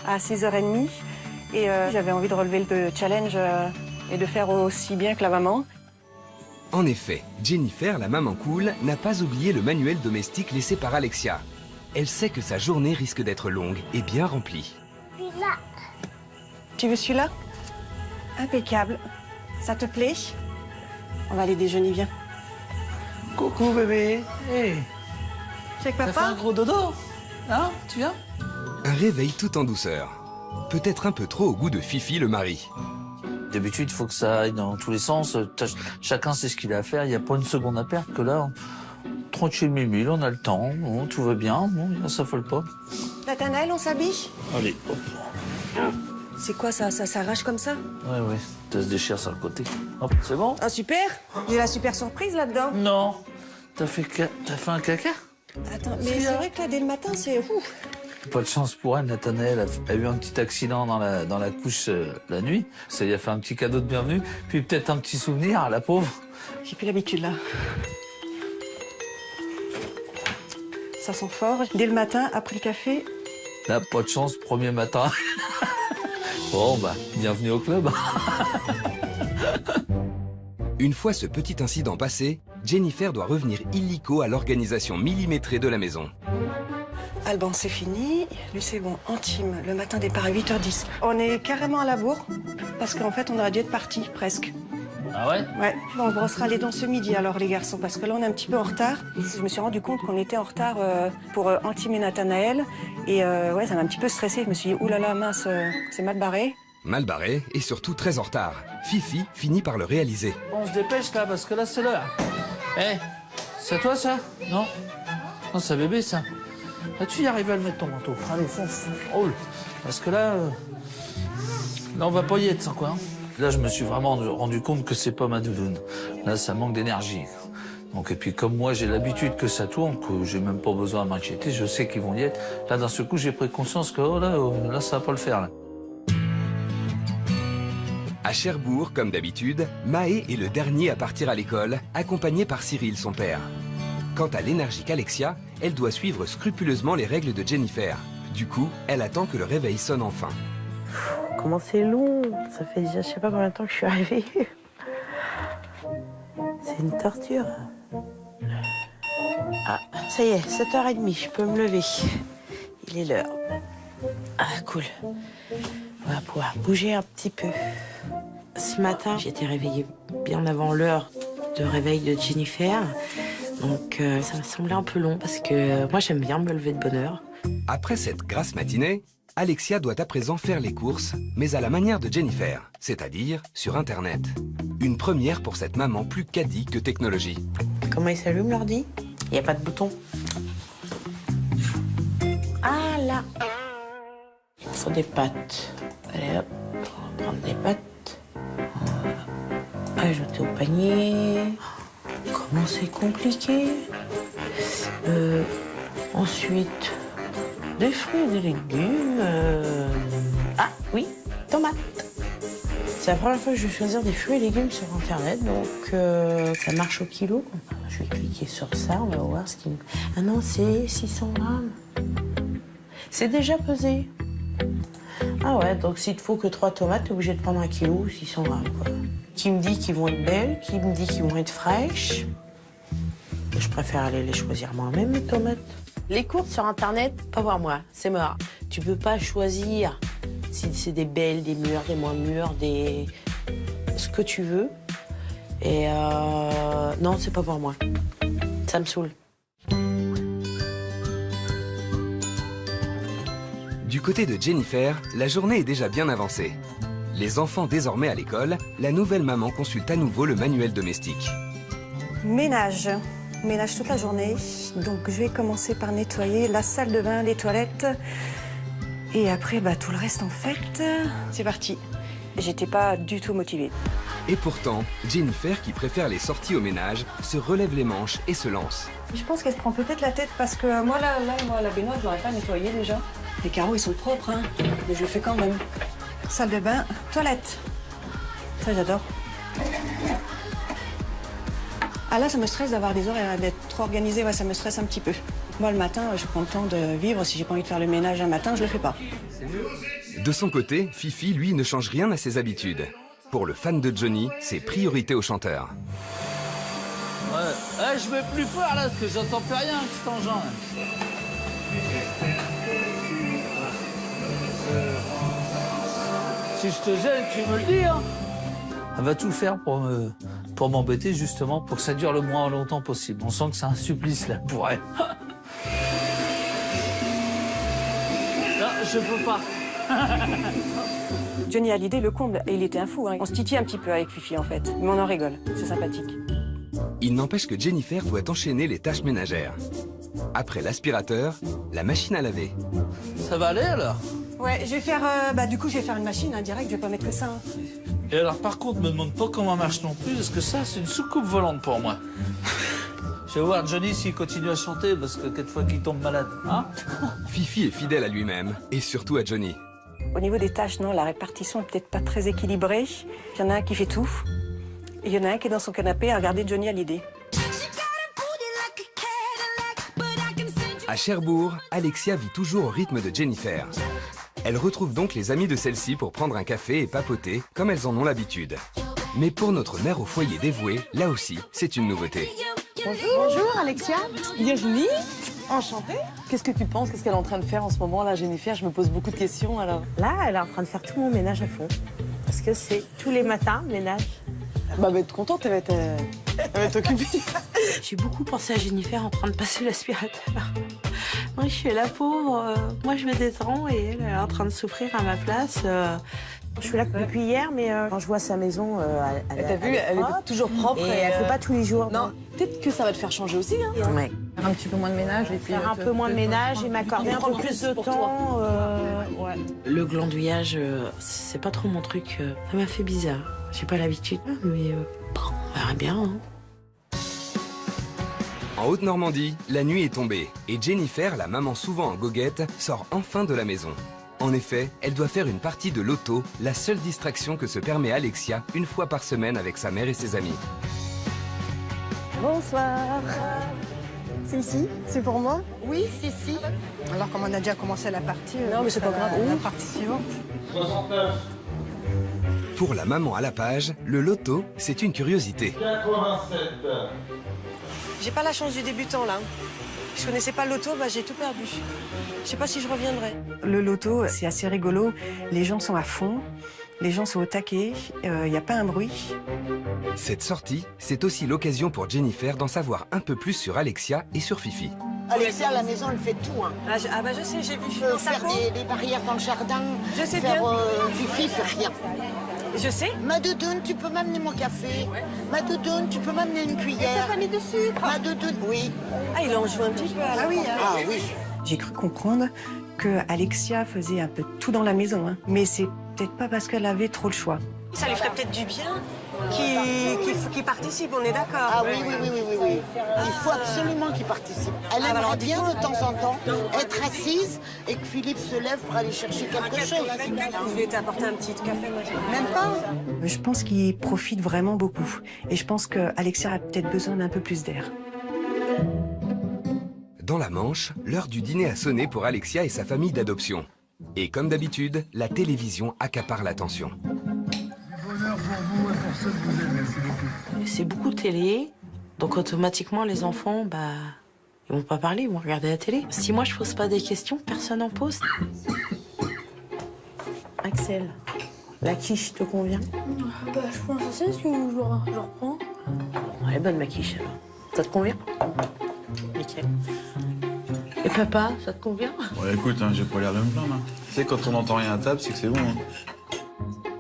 à 6h30. Et j'avais envie de relever le challenge et de faire aussi bien que la maman. En effet, Jennifer, la maman cool, n'a pas oublié le manuel domestique laissé par Alexia. Elle sait que sa journée risque d'être longue et bien remplie. Celui-là. Tu veux celui-là? Impeccable. Ça te plaît? On va aller déjeuner, viens. Coucou bébé. Hey. C'est avec T'as fait papa? un gros dodo? Hein? Tu viens? Un réveil tout en douceur. Peut-être un peu trop au goût de Fifi, le mari. D'habitude, il faut que ça aille dans tous les sens. Chacun sait ce qu'il a à faire. Il n'y a pas une seconde à perdre. Que là, tranquille, mimule, on a le temps. Bon, tout va bien. Bon, on s'affole pas. Nathanaël, on s'habille? Allez, hop. C'est quoi ça? Ça s'arrache comme ça? Ouais. Ça se déchire sur le côté. Hop, c'est bon? Ah, super! J'ai la super surprise là-dedans. Non. T'as fait un caca? Attends, mais c'est vrai que là, dès le matin, c'est... Pas de chance pour elle, Nathanaël a eu un petit accident dans la couche la nuit. Ça lui a fait un petit cadeau de bienvenue, puis peut-être un petit souvenir, la pauvre. J'ai plus l'habitude là. Ça sent fort. Dès le matin, après le café. Là, pas de chance, premier matin. Bon, bah, bienvenue au club. Une fois ce petit incident passé, Jennifer doit revenir illico à l'organisation millimétrée de la maison. Alban, c'est fini. Lui, c'est bon. Antime, le matin départ à 8h10. On est carrément à la bourre, parce qu'en fait, on aurait dû être partis, presque. Ah ouais? Ouais. On se brossera les dents ce midi, alors, les garçons, parce que là, on est un petit peu en retard. Je me suis rendu compte qu'on était en retard pour Antime et Nathanaël. Et ouais, ça m'a un petit peu stressée. Je me suis dit, oulala, mince, c'est mal barré. Mal barré et surtout très en retard. Fifi finit par le réaliser. Bon, on se dépêche là, parce que là, c'est l'heure. Eh, c'est à toi, ça? Non? Non, c'est à bébé, ça. As-tu y arrivé à le mettre ton manteau? Allez, fonce, roule. Parce que là, là, on va pas y être sans quoi. Hein. Là, je me suis vraiment rendu compte que c'est pas ma doudoune. Là, ça manque d'énergie. Donc, et puis, comme moi, j'ai l'habitude que ça tourne, que j'ai même pas besoin de m'inquiéter, je sais qu'ils vont y être. Là, d'un seul coup, j'ai pris conscience que, là, ça va pas le faire, là. À Cherbourg, comme d'habitude, Mahé est le dernier à partir à l'école, accompagné par Cyril, son père. Quant à l'énergique Alexia, elle doit suivre scrupuleusement les règles de Jennifer. Du coup, elle attend que le réveil sonne enfin. Comment c'est long? Ça fait déjà je sais pas combien de temps que je suis arrivée. C'est une torture. Ah, ça y est, 7h30, je peux me lever. Il est l'heure. Ah, cool. On va pouvoir bouger un petit peu. Ce matin, j'ai été réveillée bien avant l'heure de réveil de Jennifer. Donc ça m'a semblé un peu long parce que moi j'aime bien me lever de bonne heure. Après cette grasse matinée, Alexia doit à présent faire les courses, mais à la manière de Jennifer, c'est-à-dire sur Internet. Une première pour cette maman plus caddie que technologie. Comment il s'allume l'ordi? Il n'y a pas de bouton. Ah là! Il faut des pâtes. Allez hop, on va prendre des pâtes. Ajouter au panier. Comment c'est compliqué? Ensuite, des fruits et des légumes. Ah oui, tomates. C'est la première fois que je vais choisir des fruits et légumes sur Internet, donc ça marche au kilo. Je vais cliquer sur ça, on va voir ce qui me... Ah non, c'est 600 grammes. C'est déjà pesé. Ah ouais, donc s'il te faut que 3 tomates, t'es obligé de prendre 1 kilo, 600 grammes, quoi. Qui me dit qu'ils vont être belles, qui me dit qu'ils vont être fraîches. Je préfère aller les choisir moi-même, les tomates. Les courses sur Internet, pas voir moi, c'est mort. Tu peux pas choisir si c'est des belles, des mûres, des moins mûres, des... ce que tu veux. Et non, c'est pas pour moi. Ça me saoule. Du côté de Jennifer, la journée est déjà bien avancée. Les enfants désormais à l'école, la nouvelle maman consulte à nouveau le manuel domestique. Ménage. Ménage toute la journée. Donc je vais commencer par nettoyer la salle de bain, les toilettes. Et après, tout le reste en fait. C'est parti. J'étais pas du tout motivée. Et pourtant, Jennifer, qui préfère les sorties au ménage, se relève les manches et se lance. Je pense qu'elle se prend peut-être la tête parce que moi, la baignoire, je l'aurais pas nettoyée déjà. Les carreaux, ils sont propres, hein. Mais je le fais quand même. Salle de bain, toilette. Ça, j'adore. Ah là, ça me stresse d'avoir des horaires, d'être trop organisée. Ouais, ça me stresse un petit peu. Moi, le matin, je prends le temps de vivre. Si j'ai pas envie de faire le ménage un matin, je le fais pas. De son côté, Fifi, lui, ne change rien à ses habitudes. Pour le fan de Johnny, c'est priorité au chanteur. Ouais, je mets plus fort là, parce que j'entends plus rien avec cet engin. Si je te gêne, tu me le dis, hein. Elle va tout faire pour m'embêter, justement, pour que ça dure le moins longtemps possible. On sent que c'est un supplice, là, pour elle. Non, je peux pas. Johnny Hallyday, le comble, et il était un fou. Hein. On se titille un petit peu avec Fifi, en fait. Mais on en rigole, c'est sympathique. Il n'empêche que Jennifer doit enchaîner les tâches ménagères. Après l'aspirateur, la machine à laver. Ça va aller, alors? Ouais, je vais faire... du coup, je vais faire une machine, direct, je vais pas mettre que ça. Hein. Et alors, par contre, me demande pas comment marche non plus, parce que ça, c'est une soucoupe volante pour moi. Je vais voir Johnny s'il continue à chanter, parce que quelquefois qu'il tombe malade, hein. Fifi est fidèle à lui-même, et surtout à Johnny. Au niveau des tâches, non, la répartition est peut-être pas très équilibrée. Il y en a un qui fait tout, et il y en a un qui est dans son canapé à regarder Johnny Hallyday. À Cherbourg, Alexia vit toujours au rythme de Jennifer. Elle retrouve donc les amis de celle-ci pour prendre un café et papoter, comme elles en ont l'habitude. Mais pour notre mère au foyer dévouée, là aussi, c'est une nouveauté. Bonjour. Bonjour, Alexia. Virginie. Enchantée. Qu'est-ce que tu penses? Qu'est-ce qu'elle est en train de faire en ce moment, là, Jennifer? Je me pose beaucoup de questions, alors. Là, elle est en train de faire tout mon ménage à fond. Parce que c'est tous les matins, ménage. Elle va être contente, elle va être occupée. J'ai beaucoup pensé à Jennifer en train de passer l'aspirateur. Moi, je suis la pauvre. Moi, je me détends et elle est en train de souffrir à ma place. Je suis là depuis hier, mais quand je vois sa maison, t'as vu, elle est toujours propre. Et elle fait pas tous les jours. Non, peut-être que ça va te faire changer aussi. Hein. Ouais. Faire un petit peu moins de ménage et puis faire un peu moins de ménage et m'accorder un peu plus de temps. Ouais. Le glandouillage, c'est pas trop mon truc. Ça m'a fait bizarre. J'ai pas l'habitude, mais on verra bien. Hein. En Haute-Normandie, la nuit est tombée et Jennifer, la maman souvent en goguette, sort enfin de la maison. En effet, elle doit faire une partie de loto, la seule distraction que se permet Alexia une fois par semaine avec sa mère et ses amis. Bonsoir. C'est ici? C'est pour moi? Oui, c'est ici. Alors, comme on a déjà commencé la partie... non, mais c'est pas grave. La partie suivante. 69. Pour la maman à la page, le loto, c'est une curiosité. 87. J'ai pas la chance du débutant, là. Je connaissais pas le loto, j'ai tout perdu. Je sais pas si je reviendrai. Le loto, c'est assez rigolo. Les gens sont à fond. Les gens sont au taquet, il n'y a pas un bruit. Cette sortie, c'est aussi l'occasion pour Jennifer d'en savoir un peu plus sur Alexia et sur Fifi. Alexia, à la maison, elle fait tout. Hein. Ah bah je sais, j'ai vu. Faire des barrières dans le jardin. Je sais faire, bien. Fifi fait rien. Je sais. Ma doudoune, tu peux m'amener mon café. Ma doudoune, tu peux m'amener une cuillère. T'as pas mis de sucre. Ma doudoune, oui. Ah, il en joue un petit peu. Ah oui, hein. Ah oui. J'ai cru comprendre que Alexia faisait un peu tout dans la maison, hein. Mais c'est peut-être pas parce qu'elle avait trop le choix. Ça lui ferait peut-être du bien qu'il participe, on est d'accord. Ah oui. Il faut absolument qu'il participe. Elle aimerait bien de temps en temps être assise et que Philippe se lève pour aller chercher quelque chose. Je vais t'apporter un petit café, moi. Même pas. Je pense qu'il profite vraiment beaucoup. Et je pense qu'Alexia a peut-être besoin d'un peu plus d'air. Dans la Manche, l'heure du dîner a sonné pour Alexia et sa famille d'adoption. Et comme d'habitude, la télévision accapare l'attention. C'est beaucoup de télé, donc automatiquement les enfants, ils vont pas parler, ils vont regarder la télé. Si moi je pose pas des questions, personne n'en pose. Axel, la quiche te convient? Je pense que c'est ce que je reprends. Elle est bonne ma quiche alors. Ça te convient? Nickel. Et papa, ça te convient? Ouais, écoute, j'ai pas l'air de me plaindre. Tu sais, quand on n'entend rien à table, c'est que c'est bon.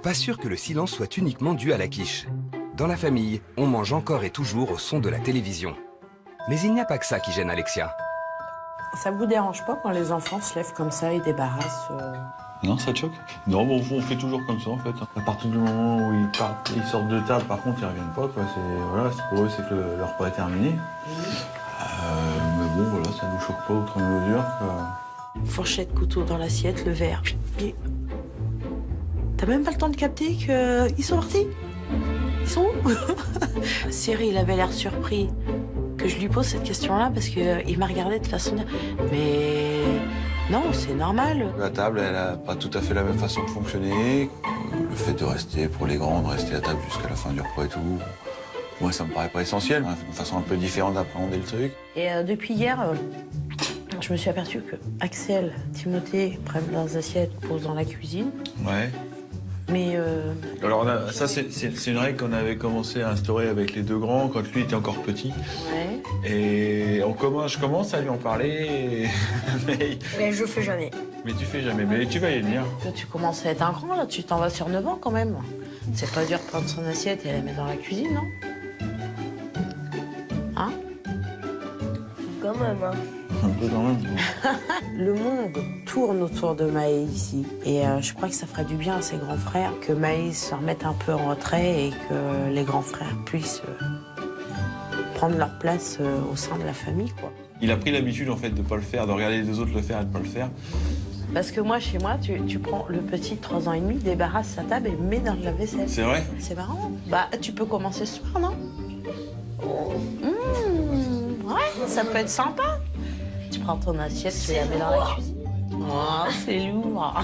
Pas sûr que le silence soit uniquement dû à la quiche. Dans la famille, on mange encore et toujours au son de la télévision. Mais il n'y a pas que ça qui gêne Alexia. Ça vous dérange pas quand les enfants se lèvent comme ça et débarrassent Non, ça te choque? Non, bon, on fait toujours comme ça, en fait. À partir du moment où ils sortent de table, par contre, ils reviennent pas, quoi. Pour eux, c'est que le repas est terminé. Mais bon, voilà, ça nous choque pas outre mesure. Fourchette, couteau dans l'assiette, le verre. Et... T'as même pas le temps de capter qu'ils sont partis? Ils sont où? Cyril, il avait l'air surpris que je lui pose cette question-là parce qu'il m'a regardé de façon... Mais non, c'est normal. La table, elle a pas tout à fait la même façon de fonctionner. Le fait de rester, pour les grands, de rester à table jusqu'à la fin du repas et tout, moi, ça me paraît pas essentiel. Une façon un peu différente d'appréhender le truc. Et depuis hier, je me suis aperçue que Axel, Timothée prennent leurs assiettes, posent dans la cuisine. Ouais. Mais alors ça, c'est une règle qu'on avait commencé à instaurer avec les deux grands quand lui était encore petit. Ouais. Et je commence à lui en parler. Mais je fais jamais. Mais tu fais jamais. Mais tu vas y venir. Tu commences à être un grand, là. Tu t'en vas sur 9 ans, quand même. C'est pas dur de prendre son assiette et la mettre dans la cuisine, non? Hein? Quand même, hein. Un peu quand même. Le monde tourne autour de Maë ici. Et je crois que ça ferait du bien à ses grands frères que Maë se remette un peu en retrait et que les grands frères puissent prendre leur place au sein de la famille, quoi. Il a pris l'habitude, en fait, de pas le faire, de regarder les autres le faire et de pas le faire. Parce que moi, chez moi, tu prends le petit de 3 ans et demi, débarrasse sa table et met dans le lave-vaisselle. C'est vrai? C'est marrant. Tu peux commencer ce soir, non? Ouais, ça peut être sympa. Tu prends ton assiette, tu la mets dans la cuisine. Oh, c'est lourd.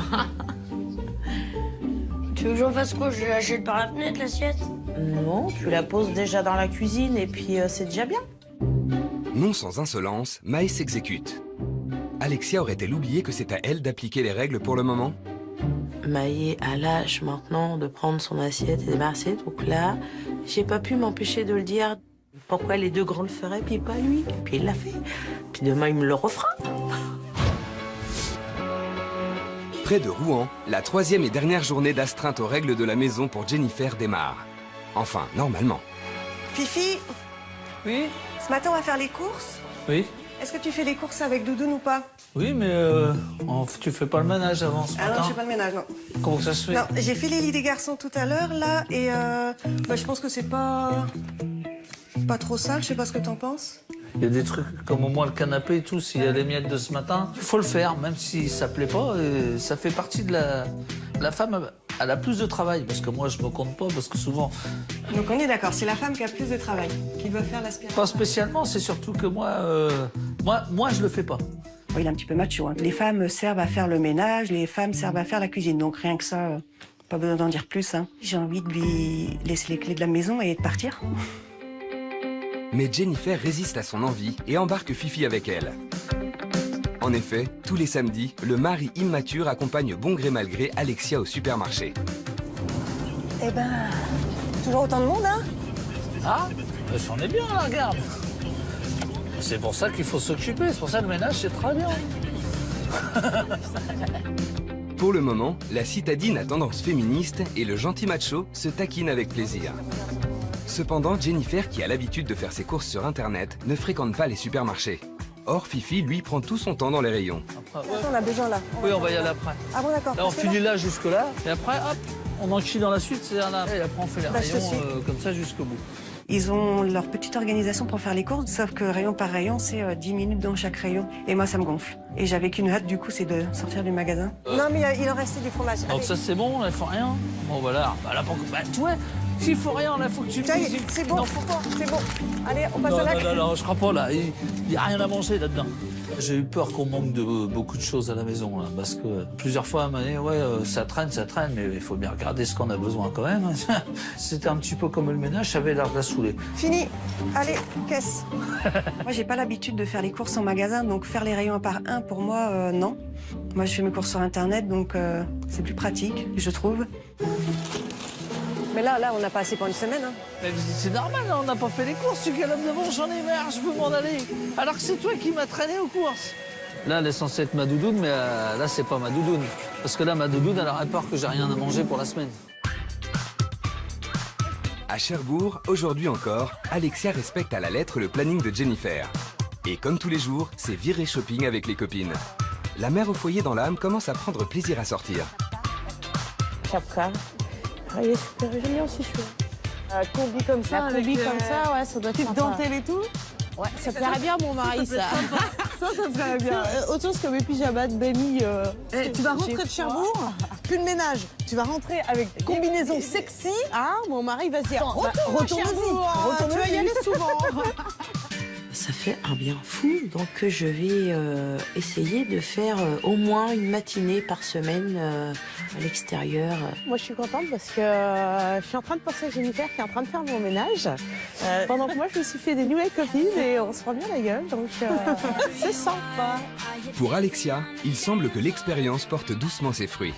Tu veux que j'en fasse quoi? Je la jette par la fenêtre, l'assiette? Non, tu la poses déjà dans la cuisine et puis c'est déjà bien. Non sans insolence, Maë s'exécute. Alexia aurait-elle oublié que c'est à elle d'appliquer les règles pour le moment? Maë a l'âge maintenant de prendre son assiette et débarrasser. Donc là, j'ai pas pu m'empêcher de le dire. Pourquoi les deux grands le feraient, puis pas lui? Puis il l'a fait. Puis demain, il me le refera. Près de Rouen, la 3e et dernière journée d'astreinte aux règles de la maison pour Jennifer démarre. Enfin, normalement. Fifi? Oui? Ce matin, on va faire les courses. Oui? Est-ce que tu fais les courses avec Doudoune ou pas? Oui, mais tu fais pas le ménage avant ce matin? Ah non, je fais pas le ménage, non. Comment ça se fait? Non, j'ai fait les lits des garçons tout à l'heure, là, et je pense que c'est pas trop sale, je sais pas ce que t'en penses. Il y a des trucs comme au moins le canapé et tout, s'il y a les miettes de ce matin, il faut le faire, même si ça plaît pas. Et ça fait partie de la femme, elle a plus de travail, parce que moi je me compte pas, parce que souvent... Donc on est d'accord, c'est la femme qui a plus de travail, qui doit faire l'aspiration. Pas spécialement, c'est surtout que moi je le fais pas. Oh, il est un petit peu macho, hein. Les femmes servent à faire le ménage, les femmes servent à faire la cuisine, donc rien que ça, pas besoin d'en dire plus, hein. J'ai envie de lui laisser les clés de la maison et de partir. Mais Jennifer résiste à son envie et embarque Fifi avec elle. En effet, tous les samedis, le mari immature accompagne bon gré mal gré Alexia au supermarché. Eh ben, toujours autant de monde, hein? Ah, c'en est bien, là, regarde. C'est pour ça qu'il faut s'occuper, c'est pour ça que le ménage, c'est très bien. Pour le moment, la citadine à tendance féministe et le gentil macho se taquinent avec plaisir. Cependant, Jennifer, qui a l'habitude de faire ses courses sur Internet, ne fréquente pas les supermarchés. Or, Fifi, lui, prend tout son temps dans les rayons. Après, ouais. On a besoin là. Oui, on va y aller après. Ah bon, d'accord. Là, on finit là jusque-là, et après, hop, on enquille dans la suite, c'est là. Et après, on fait les Bah, je te rayons suis. comme ça jusqu'au bout. Ils ont leur petite organisation pour faire les courses, sauf que rayon par rayon, c'est 10 minutes dans chaque rayon. Et moi, ça me gonfle. Et j'avais qu'une hâte, du coup, c'est de sortir du magasin. Non, mais il en restait du fromage. Donc Allez. ça, c'est bon, là, il faut rien. Bon, voilà. Bah, là, tu vois, s'il faut rien, là, faut que tu... Ça y est, c'est bon, c'est bon. Allez, on passe Non, à l'acte. non, je crois pas, là. Il n'y a rien à manger là-dedans. J'ai eu peur qu'on manque de beaucoup de choses à la maison, là, parce que plusieurs fois, elle m'a dit, ouais, ça traîne, mais il faut bien regarder ce qu'on a besoin quand même. C'était un petit peu comme le ménage, ça avait l'air de la saouler. Fini. Allez, caisse. Moi, j'ai pas l'habitude de faire les courses en magasin, donc faire les rayons un par un, pour moi, non. Moi, je fais mes courses sur Internet, donc c'est plus pratique, je trouve. Mais là, on n'a pas assez pour une semaine. Hein. Mais c'est normal, là, on n'a pas fait les courses, tu galopes devant, j'en ai marre, je veux m'en aller. Alors que c'est toi qui m'as traîné aux courses. Là, elle est censée être ma doudoune, mais là, c'est pas ma doudoune. Parce que là, ma doudoune, elle aurait peur que j'ai rien à manger pour la semaine. À Cherbourg, aujourd'hui encore, Alexia respecte à la lettre le planning de Jennifer. Et comme tous les jours, c'est viré shopping avec les copines. La mère au foyer dans l'âme commence à prendre plaisir à sortir. Chapka. Ah, il est super, j'aime bien aussi celui-là. Un combi comme ça, La combi comme ça, ouais, ça doit être petite sympa. dentelle et tout. Ouais, ça plairait bien à mon mari, ça. Ça me plairait bien. Autre chose que mes pyjamas de Benny. Tu vas rentrer de Cherbourg, plus de ménage. Tu vas rentrer avec combinaison sexy. Ah, mon mari va se dire, Retourne-y. tu vas y aller souvent. Ça fait un bien fou, donc je vais essayer de faire au moins une matinée par semaine à l'extérieur. Moi, je suis contente parce que je suis en train de penser à Jennifer qui est en train de faire mon ménage. Pendant que moi, je me suis fait des nouvelles copines et on se prend bien la gueule, donc c'est sympa. Pour Alexia, il semble que l'expérience porte doucement ses fruits.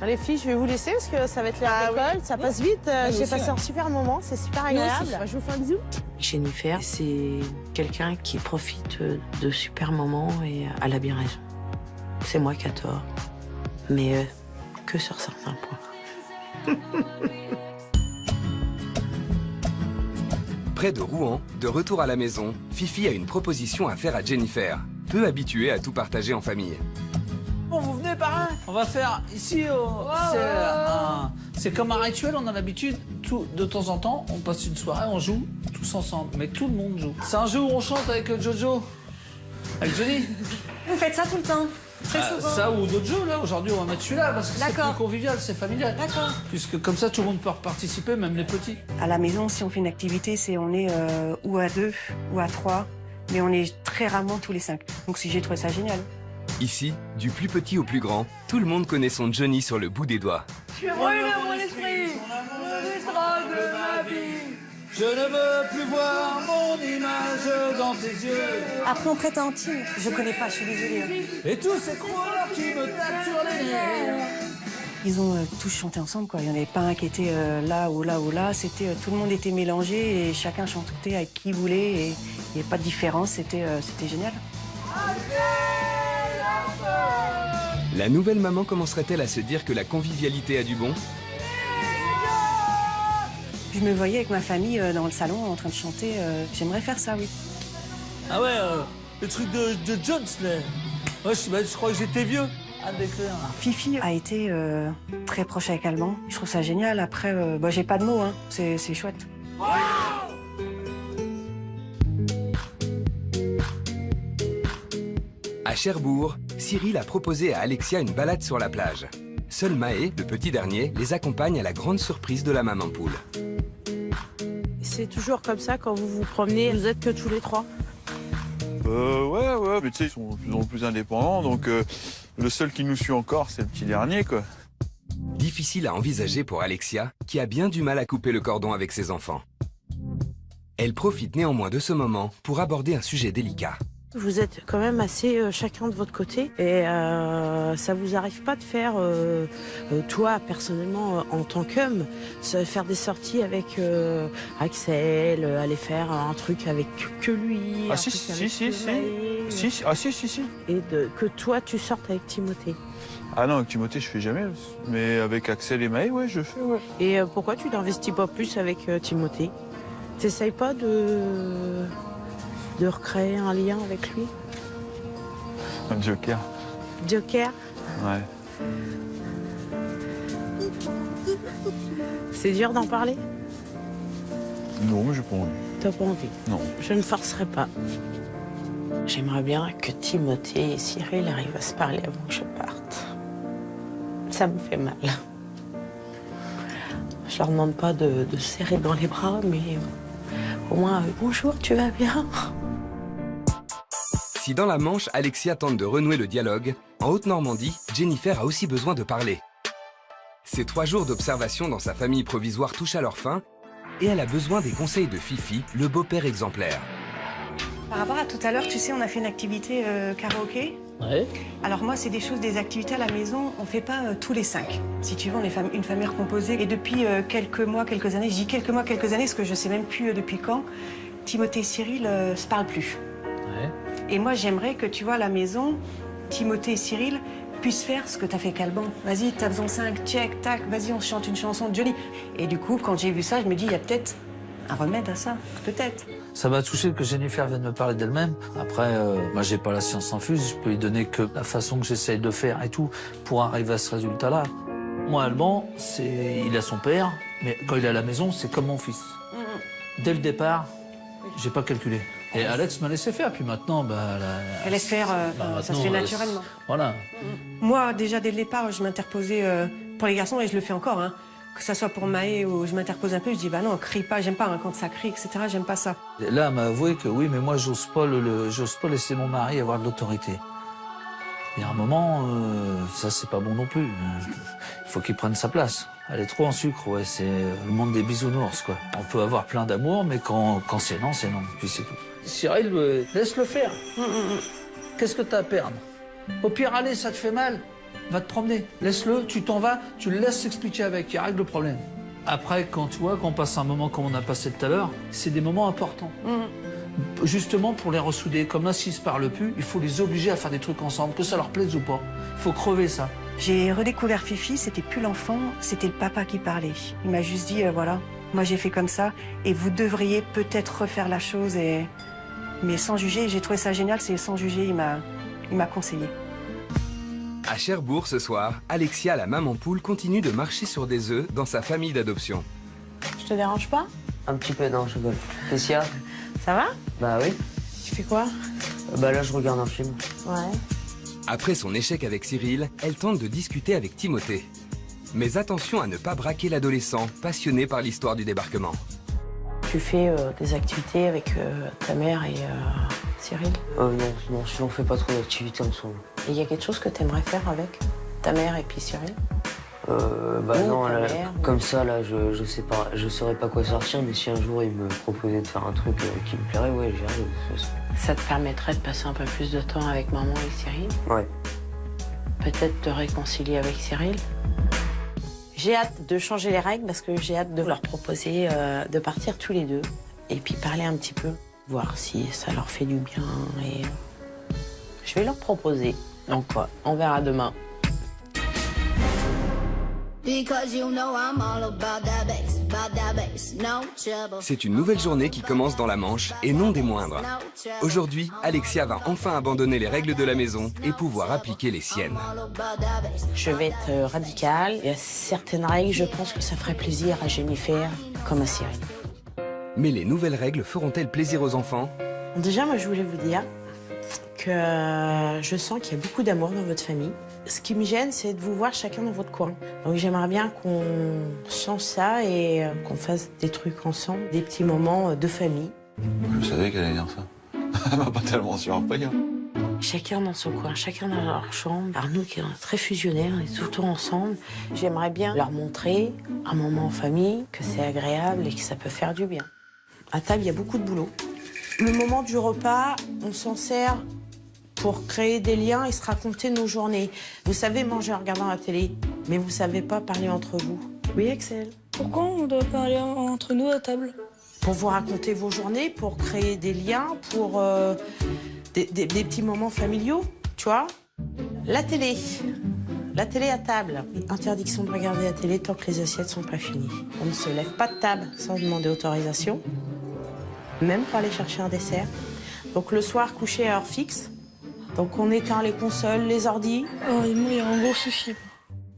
Les filles, je vais vous laisser parce que ça va être l'heure d'école, ça passe vite. J'ai passé un super moment, c'est super agréable. Je vous fais un bisou. Jennifer, c'est quelqu'un qui profite de super moments et elle a bien raison. C'est moi qui ai tort, mais que sur certains points. Près de Rouen, de retour à la maison, Fifi a une proposition à faire à Jennifer, peu habituée à tout partager en famille. Bon, vous venez par là. On va faire ici, c'est comme un rituel, on a l'habitude, de temps en temps, on passe une soirée, on joue tous ensemble, mais tout le monde joue. C'est un jeu où on chante avec Jojo, avec Johnny. Vous faites ça tout le temps? Très souvent. Ça ou d'autres jeux, là, aujourd'hui on va mettre celui-là, parce que c'est plus convivial, c'est familial. D'accord. Puisque comme ça, tout le monde peut participer, même les petits. À la maison, si on fait une activité, on est ou à 2 ou à 3, mais on est très rarement tous les 5. Donc j'ai trouvé ça génial. Ici, du plus petit au plus grand, tout le monde connaît son Johnny sur le bout des doigts. Tu es brûlé mon esprit, le détraque de ma vie. Je ne veux plus voir mon image dans tes yeux. Après, on prête à intime. Je connais pas, je suis désolée. Et tous ces coureurs qui me tapent sur les nerfs. Ils ont tous chanté ensemble, quoi. Il n'y en avait pas un qui était là ou là ou là. C'était tout le monde était mélangé et chacun chantait avec qui il voulait et il n'y avait pas de différence. C'était génial. La nouvelle maman commencerait-elle à se dire que la convivialité a du bon? Je me voyais avec ma famille dans le salon en train de chanter. J'aimerais faire ça, oui. Ah ouais, le truc de Jones, là. Ouais, je crois que j'étais vieux à décrire. Fifi a été très proche avec Allemand. Je trouve ça génial. Après, j'ai pas de mots, hein. C'est chouette. À Cherbourg, Cyril a proposé à Alexia une balade sur la plage. Seul Maë, le petit dernier, les accompagne à la grande surprise de la maman poule. C'est toujours comme ça quand vous vous promenez, vous êtes que tous les trois? Ouais, mais tu sais, ils sont de plus en plus indépendants, donc le seul qui nous suit encore, c'est le petit dernier, quoi. Difficile à envisager pour Alexia, qui a bien du mal à couper le cordon avec ses enfants. Elle profite néanmoins de ce moment pour aborder un sujet délicat. Vous êtes quand même assez chacun de votre côté et ça vous arrive pas de faire, toi personnellement en tant qu'homme, faire des sorties avec Axel, aller faire un truc avec que lui. Ah si. Et que toi tu sortes avec Timothée. Ah non, avec Timothée, je fais jamais. Mais avec Axel et Maë, ouais, je fais, ouais. Et pourquoi tu n'investis pas plus avec Timothée? T'essayes pas de recréer un lien avec lui? Un joker. Joker? Ouais. C'est dur d'en parler? Non, mais j'ai pas envie. T'as pas envie? Non. Je ne forcerai pas. J'aimerais bien que Timothée et Cyril arrivent à se parler avant que je parte. Ça me fait mal. Je leur demande pas de se serrer dans les bras, mais au moins, bonjour, tu vas bien? Si dans la Manche, Alexia tente de renouer le dialogue, en Haute-Normandie, Jennifer a aussi besoin de parler. Ces 3 jours d'observation dans sa famille provisoire touchent à leur fin et elle a besoin des conseils de Fifi, le beau-père exemplaire. Par rapport à tout à l'heure, tu sais, on a fait une activité karaoké. Ouais. Alors moi, c'est des activités à la maison, on ne fait pas tous les 5. Si tu veux, on est une famille recomposée. Et depuis quelques mois, quelques années, je dis quelques mois, quelques années, parce que je ne sais même plus depuis quand, Timothée et Cyril ne se parlent plus. Ouais. Et moi, j'aimerais que, tu vois, à la maison, Timothée et Cyril puissent faire ce que tu as fait Calban. Vas-y, t'as besoin 5, check, tac, vas-y, on chante une chanson de Johnny. Et du coup, quand j'ai vu ça, je me dis, il y a peut-être un remède à ça, peut-être. Ça m'a touché que Jennifer vienne me parler d'elle-même. Après, moi, j'ai pas la science infuse. Je peux lui donner que la façon que j'essaye de faire et tout pour arriver à ce résultat-là. Moi, Alban, il a son père, mais quand il est à la maison, c'est comme mon fils. Dès le départ, j'ai pas calculé. Et Alex m'a laissé faire. Puis maintenant, Elle laisse faire, ça se fait naturellement. Voilà. Moi, déjà, dès le départ, je m'interposais pour les garçons, et je le fais encore, hein. Que ça soit pour Maë ou je m'interpose un peu, je dis, bah non, crie pas, j'aime pas hein, quand ça crie, etc., j'aime pas ça. Et là, elle m'a avoué que oui, mais moi, j'ose pas laisser mon mari avoir de l'autorité. Il y a un moment, ça, c'est pas bon non plus. Il faut qu'il prenne sa place. Elle est trop en sucre, ouais, c'est le monde des bisounours, quoi. On peut avoir plein d'amour, mais quand c'est non, puis c'est tout. Cyril, laisse-le faire. Qu'est-ce que t'as à perdre? Au pire, allez, ça te fait mal. Va te promener, laisse-le, tu t'en vas, tu le laisses s'expliquer avec, il règle le problème. Après, quand tu vois, quand on passe un moment comme on a passé tout à l'heure, c'est des moments importants. Justement pour les ressouder. Comme là, s'ils se parlent plus, il faut les obliger à faire des trucs ensemble, que ça leur plaise ou pas. Il faut crever ça. J'ai redécouvert Fifi, c'était plus l'enfant, c'était le papa qui parlait. Il m'a juste dit, voilà, moi j'ai fait comme ça, et vous devriez peut-être refaire la chose, mais sans juger. J'ai trouvé ça génial, c'est sans juger, il m'a conseillé. À Cherbourg, ce soir, Alexia, la maman poule, continue de marcher sur des œufs dans sa famille d'adoption. Je te dérange pas? Un petit peu, non, je rigole. Qu'est-ce qu'il y a? Ça va? Bah oui. Tu fais quoi? Bah là, je regarde un film. Ouais. Après son échec avec Cyril, elle tente de discuter avec Timothée. Mais attention à ne pas braquer l'adolescent, passionné par l'histoire du débarquement. Tu fais des activités avec ta mère et Cyril? Non, sinon on fait pas trop d'activités ensemble. Et il y a quelque chose que tu aimerais faire avec ta mère et puis Cyril? Bah Ou non, ta là, mère, comme ça, là, je sais pas, je saurais pas quoi sortir, mais si un jour il me proposait de faire un truc qui me plairait, ouais, j'y arrive. Ça te permettrait de passer un peu plus de temps avec maman et Cyril? Ouais. Peut-être te réconcilier avec Cyril? J'ai hâte de changer les règles parce que j'ai hâte de leur proposer de partir tous les deux et puis parler un petit peu, voir si ça leur fait du bien et je vais leur proposer. Donc quoi, on verra demain. C'est une nouvelle journée qui commence dans la Manche, et non des moindres. Aujourd'hui, Alexia va enfin abandonner les règles de la maison et pouvoir appliquer les siennes. Je vais être radicale. Il y a certaines règles, je pense que ça ferait plaisir à Jennifer comme à Cyril. Mais les nouvelles règles feront-elles plaisir aux enfants? Déjà, moi, je voulais vous dire que je sens qu'il y a beaucoup d'amour dans votre famille. Ce qui me gêne, c'est de vous voir chacun dans votre coin. Donc j'aimerais bien qu'on change ça et qu'on fasse des trucs ensemble, des petits moments de famille. Je savais qu'elle allait dire ça. Elle m'a pas tellement surpris. Chacun dans son coin, chacun dans leur chambre. Alors nous qui sommes très fusionnels, on est tout le temps ensemble. J'aimerais bien leur montrer un moment en famille, que c'est agréable et que ça peut faire du bien. À table, il y a beaucoup de boulot. Le moment du repas, on s'en sert pour créer des liens et se raconter nos journées. Vous savez manger en regardant la télé, mais vous savez pas parler entre vous. Oui, Axel? Pourquoi on doit parler entre nous à table? Pour vous raconter vos journées, pour créer des liens, pour des petits moments familiaux, tu vois. La télé à table. Interdiction de regarder la télé tant que les assiettes sont pas finies. On ne se lève pas de table sans demander autorisation, même pour aller chercher un dessert. Donc le soir, couché à heure fixe. Donc on éteint les consoles, les ordis. Oh, il y a un gros souci.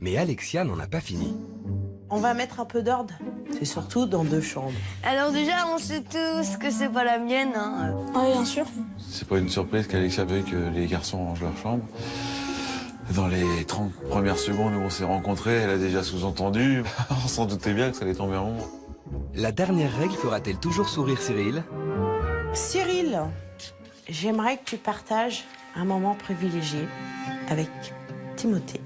Mais Alexia n'en a pas fini. On va mettre un peu d'ordre. C'est surtout dans 2 chambres. Alors déjà, on sait tous que c'est pas la mienne. Hein. Ah, bien sûr. C'est pas une surprise qu'Alexia veuille que les garçons rangent leur chambre. Dans les 30 premières secondes où on s'est rencontrés, elle a déjà sous-entendu. On s'en doutait bien que ça allait tomber un moment. La dernière règle fera-t-elle toujours sourire Cyril? Cyril, j'aimerais que tu partages un moment privilégié avec Timothée.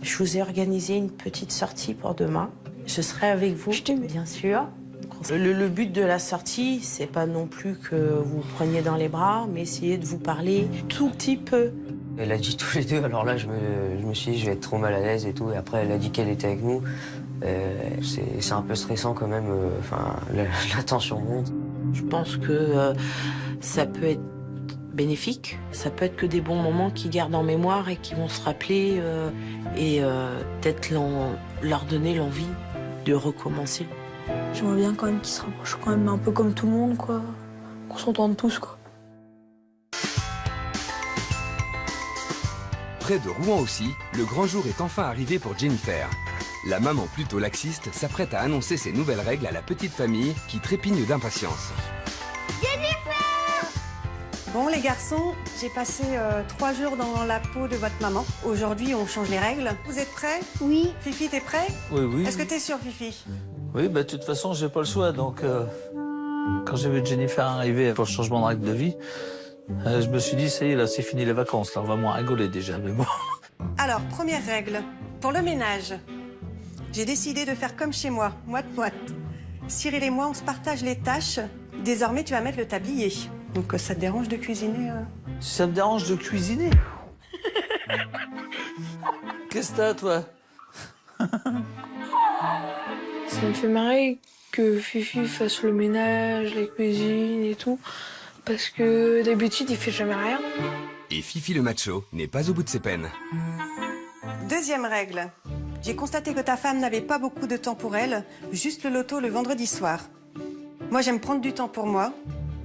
Je vous ai organisé une petite sortie pour demain. Je serai avec vous, bien sûr. Le but de la sortie, c'est pas non plus que vous preniez dans les bras, mais essayer de vous parler tout petit peu. Elle a dit tous les deux, alors là je me suis dit je vais être trop mal à l'aise et tout, et après elle a dit qu'elle était avec nous. C'est un peu stressant quand même, la tension monte. Je pense que ça peut être bénéfique, ça peut être que des bons moments qu'ils gardent en mémoire et qui vont se rappeler et peut-être leur donner l'envie de recommencer. J'aimerais bien quand même qu'ils se rapprochent quand même un peu comme tout le monde, quoi. Qu'on s'entende tous, quoi. Près de Rouen aussi, le grand jour est enfin arrivé pour Jennifer. La maman plutôt laxiste s'apprête à annoncer ses nouvelles règles à la petite famille qui trépigne d'impatience. Bon les garçons, j'ai passé 3 jours dans la peau de votre maman. Aujourd'hui, on change les règles. Vous êtes prêts? Oui. Fifi, t'es prêt? Oui. Est-ce que t'es sûr, Fifi? Oui, de toute façon, j'ai pas le choix. Donc, quand j'ai vu Jennifer arriver pour le changement de règle de vie, je me suis dit, ça y est, là, c'est fini les vacances. Là, on va moins rigoler déjà, mais bon. Alors, première règle. Pour le ménage, j'ai décidé de faire comme chez moi, moite-moite. Cyril et moi, on se partage les tâches. Désormais, tu vas mettre le tablier. Donc, ça te dérange de cuisiner Si ça me dérange de cuisiner? Qu'est-ce que t'as, toi? Ça me fait marrer que Fifi fasse le ménage, la cuisine et tout. Parce que d'habitude, il fait jamais rien. Et Fifi le macho n'est pas au bout de ses peines. Deuxième règle. J'ai constaté que ta femme n'avait pas beaucoup de temps pour elle, juste le loto le vendredi soir. Moi, j'aime prendre du temps pour moi.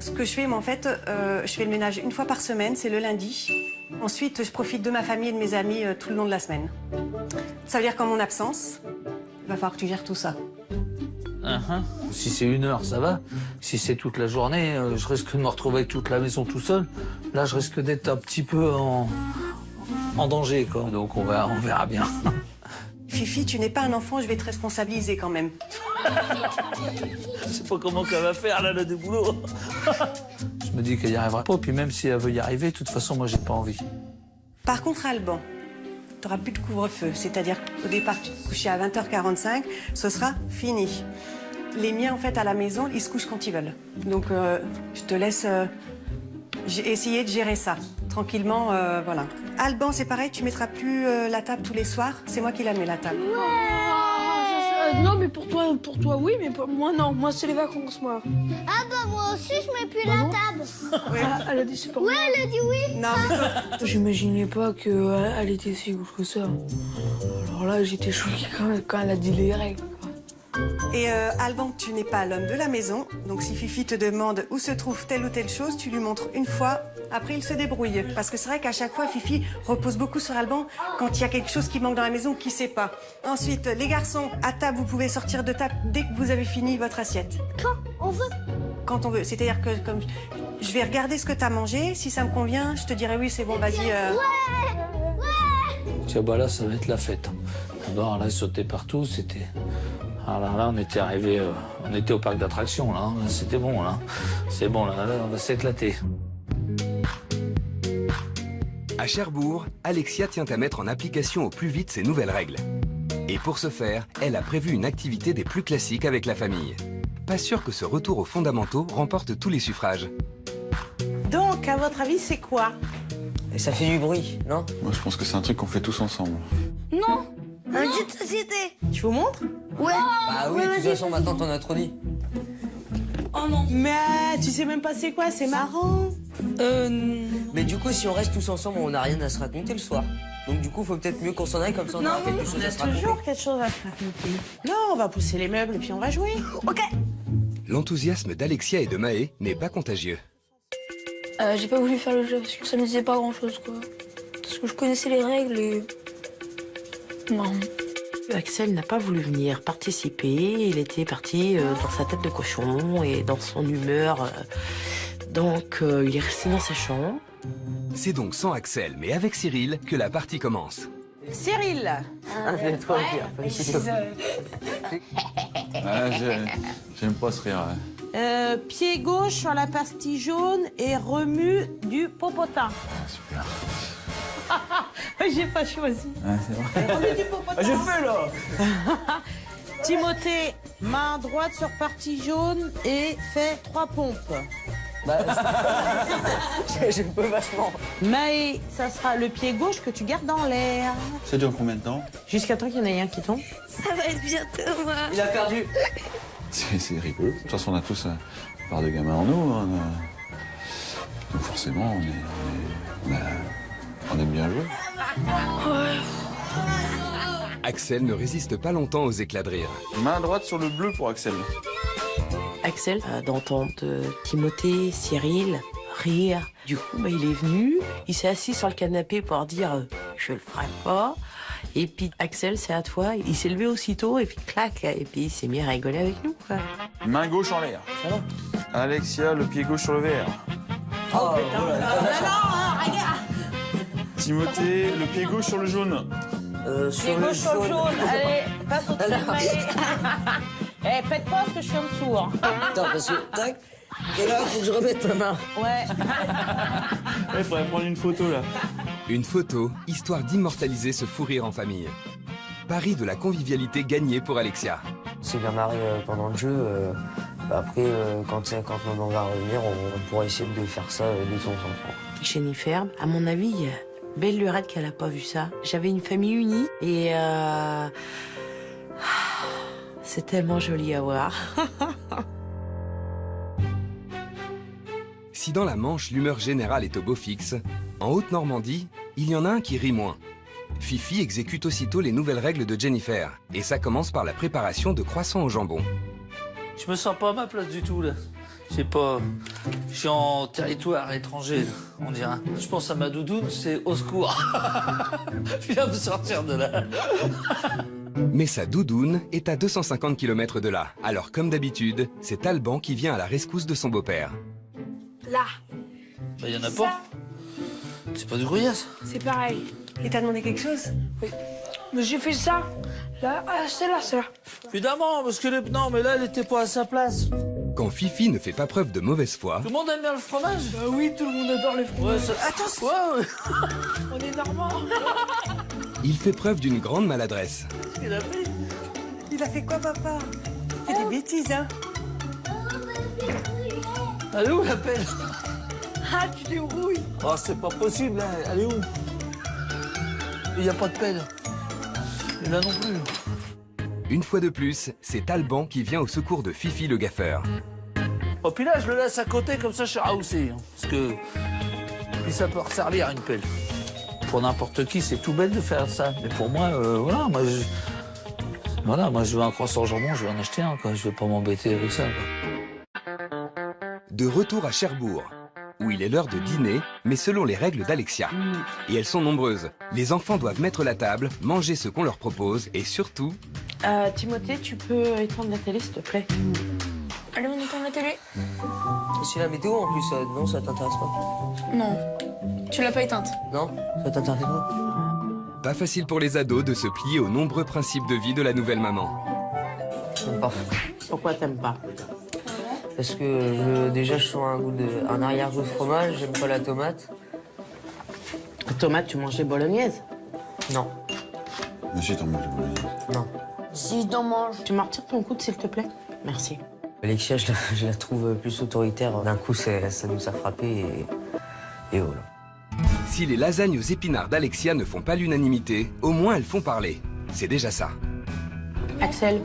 Ce que je fais, en fait, je fais le ménage 1 fois par semaine, c'est le lundi. Ensuite, je profite de ma famille et de mes amis tout le long de la semaine. Ça veut dire qu'en mon absence, il va falloir que tu gères tout ça. Si c'est 1 heure, ça va. Si c'est toute la journée, je risque de me retrouver avec toute la maison tout seul. Là, je risque d'être un petit peu en danger, quoi. Donc, on verra bien. Fifi, tu n'es pas un enfant, je vais te responsabiliser quand même. Je sais pas comment qu'elle va faire, là, du boulot. Je me dis qu'elle y arrivera pas. Puis même si elle veut y arriver, de toute façon, moi, j'ai pas envie. Par contre, Alban, tu n'auras plus de couvre-feu. C'est-à-dire qu'au départ, tu te couchais à 20h45, ce sera fini. Les miens, en fait, à la maison, ils se couchent quand ils veulent. Donc, je te laisse essayer de gérer ça. Tranquillement, voilà. Alban, c'est pareil, tu mettras plus la table tous les soirs. C'est moi qui la mets, la table. Non, mais pour toi, oui, mais pour moi, non. Moi, c'est les vacances, moi. Ah bah moi aussi, je mets plus la table. Ouais. Elle a dit c'est pas Ouais, elle a dit oui. Non, mais toi... J'imaginais pas qu'elle était si ouf que ça. Alors là, j'étais choquée quand elle a dit les règles. Et Alban, tu n'es pas l'homme de la maison. Donc si Fifi te demande où se trouve telle ou telle chose, tu lui montres une fois. Après, il se débrouille. Parce que c'est vrai qu'à chaque fois, Fifi repose beaucoup sur Alban quand il y a quelque chose qui manque dans la maison qu'il ne sait pas. Ensuite, les garçons, à table, vous pouvez sortir de table dès que vous avez fini votre assiette. Quand on veut. Quand on veut. C'est-à-dire que comme je vais regarder ce que tu as mangé. Si ça me convient, je te dirai oui, c'est bon, vas-y. Tiens, bah là, ça va être la fête. D'abord, là, sauter partout, c'était... Alors là, on était arrivé, on était au parc d'attractions, là. C'était bon, là. C'est bon, là, on va s'éclater. À Cherbourg, Alexia tient à mettre en application au plus vite ces nouvelles règles. Et pour ce faire, elle a prévu une activité des plus classiques avec la famille. Pas sûr que ce retour aux fondamentaux remporte tous les suffrages. Donc, à votre avis, c'est quoi? Et ça fait du bruit, non? Moi, je pense que c'est un truc qu'on fait tous ensemble. Non, un jeu de société. Je vous montre? Ouais. Bah oui, de toute façon, maintenant, t'en as trop dit. Oh non. Mais tu sais même pas c'est quoi, c'est marrant. Mais du coup, si on reste tous ensemble, on n'a rien à se raconter le soir. Donc du coup, faut peut-être mieux qu'on s'en aille, comme ça on aura quelque chose à se raconter. Toujours quelque chose à se raconter. Non, on va pousser les meubles et puis on va jouer. Ok. L'enthousiasme d'Alexia et de Maë n'est pas contagieux. J'ai pas voulu faire le jeu parce que ça me disait pas grand-chose, quoi. Parce que je connaissais les règles et... Non. Axel n'a pas voulu venir participer. Il était parti dans sa tête de cochon et dans son humeur. Donc, il est resté dans sa chambre. C'est donc sans Axel, mais avec Cyril, que la partie commence. Cyril. C'est toi J'aime pas ce rire. Pied gauche sur la pastille jaune et remue du popotin. Super. J'ai pas choisi. C'est vrai. Remue du popotin. J'ai fait là. Timothée, main droite sur partie jaune et fait 3 pompes. Bah, je peux vachement. Maë, ça sera le pied gauche que tu gardes dans l'air. Ça dure combien de temps? Jusqu'à temps qu'il y en ait un qui tombe. Ça va être bientôt, moi. Il a perdu. C'est rigolo. De toute façon, on a tous part de gamins en nous. Hein. Donc forcément, on aime bien jouer. Axel ne résiste pas longtemps aux éclats de rire. Main droite sur le bleu pour Axel. Axel, d'entendre Timothée, Cyril rire. Du coup, bah, il est venu, il s'est assis sur le canapé pour dire je le ferai pas. Et puis Axel, c'est à toi. Il s'est levé aussitôt et puis clac, et puis il s'est mis à rigoler avec nous, quoi. Main gauche en l'air. Ça va? Alexia, le pied gauche sur le vert. Oh, voilà. Timothée, le pied gauche sur le jaune. Pied gauche sur le jaune. Allez, passe au-dessus de Maë. Eh, faites pas parce que je suis en dessous. Hein. Attends, parce que, tac, et là, faut que je remette ma main. Ouais. Il faudrait prendre une photo, là. Une photo, histoire d'immortaliser ce fou rire en famille. Pari de la convivialité gagnée pour Alexia. On s'est bien marré pendant le jeu. Après, quand maman va revenir, on pourra essayer de faire ça de temps en temps. Jennifer, à mon avis, belle lurette qu'elle a pas vu ça. J'avais une famille unie et c'est tellement joli à voir. Si dans la Manche, l'humeur générale est au beau fixe, en Haute-Normandie, il y en a un qui rit moins. Fifi exécute aussitôt les nouvelles règles de Jennifer. Et ça commence par la préparation de croissants au jambon. Je me sens pas à ma place du tout, là. Je sais pas... Je suis en territoire étranger, là, on dirait. Je pense à ma doudoune, c'est au secours. Viens me sortir de là. Mais sa doudoune est à 250 km de là. Alors comme d'habitude, c'est Alban qui vient à la rescousse de son beau-père. Là. Bah, y en a pas. C'est pas du gruyère. C'est pareil. Il t'a demandé quelque chose? Oui. Mais j'ai fait ça. Là, ah, c'est là, c'est là. Évidemment, parce que non, mais là, elle était pas à sa place. Quand Fifi ne fait pas preuve de mauvaise foi, Tout le monde aime bien le fromage? Bah oui, tout le monde adore les fromages. Ouais, ça... Attention, Ouais. on est normand. il fait preuve d'une grande maladresse. Qu'est-ce qu'il a fait? Il a fait quoi, papa? Il fait des bêtises, hein? Elle est où la pelle? Ah, tu débrouilles. Oh, c'est pas possible, hein. Elle est où? Il n'y a pas de pelle. Et là non plus. Une fois de plus, c'est Alban qui vient au secours de Fifi le gaffeur. Oh, puis là, je le laisse à côté, comme ça, je suis rehaussé. Hein, parce que... Puis ça peut resservir à une pelle. Pour n'importe qui, c'est tout bête de faire ça. Mais pour moi, voilà, moi, je veux un croissant au jambon, je vais en acheter un, quoi. Je vais pas m'embêter avec ça, quoi. De retour à Cherbourg, où il est l'heure de dîner, mais selon les règles d'Alexia. Et elles sont nombreuses. Les enfants doivent mettre la table, manger ce qu'on leur propose, et surtout... Timothée, tu peux éteindre la télé, s'il te plaît? Allez, on éteint la télé. C'est la météo en plus, non, ça t'intéresse pas? Non. Tu l'as pas éteinte? Non, ça t'intéresse pas? Pas facile pour les ados de se plier aux nombreux principes de vie de la nouvelle maman. J'aime pas. Pourquoi t'aimes pas? Parce que déjà, je sens un arrière-goût de fromage, j'aime pas la tomate. La tomate, tu mangeais bolognaise? Non. Mais si, t'en manges des bolognaise. Non. Si, t'en manges. Tu m'en retires ton coude, s'il te plaît? Merci. Alexia, je la trouve plus autoritaire. D'un coup, ça nous a frappé et Et voilà. Si les lasagnes aux épinards d'Alexia ne font pas l'unanimité, au moins elles font parler. C'est déjà ça. Axel.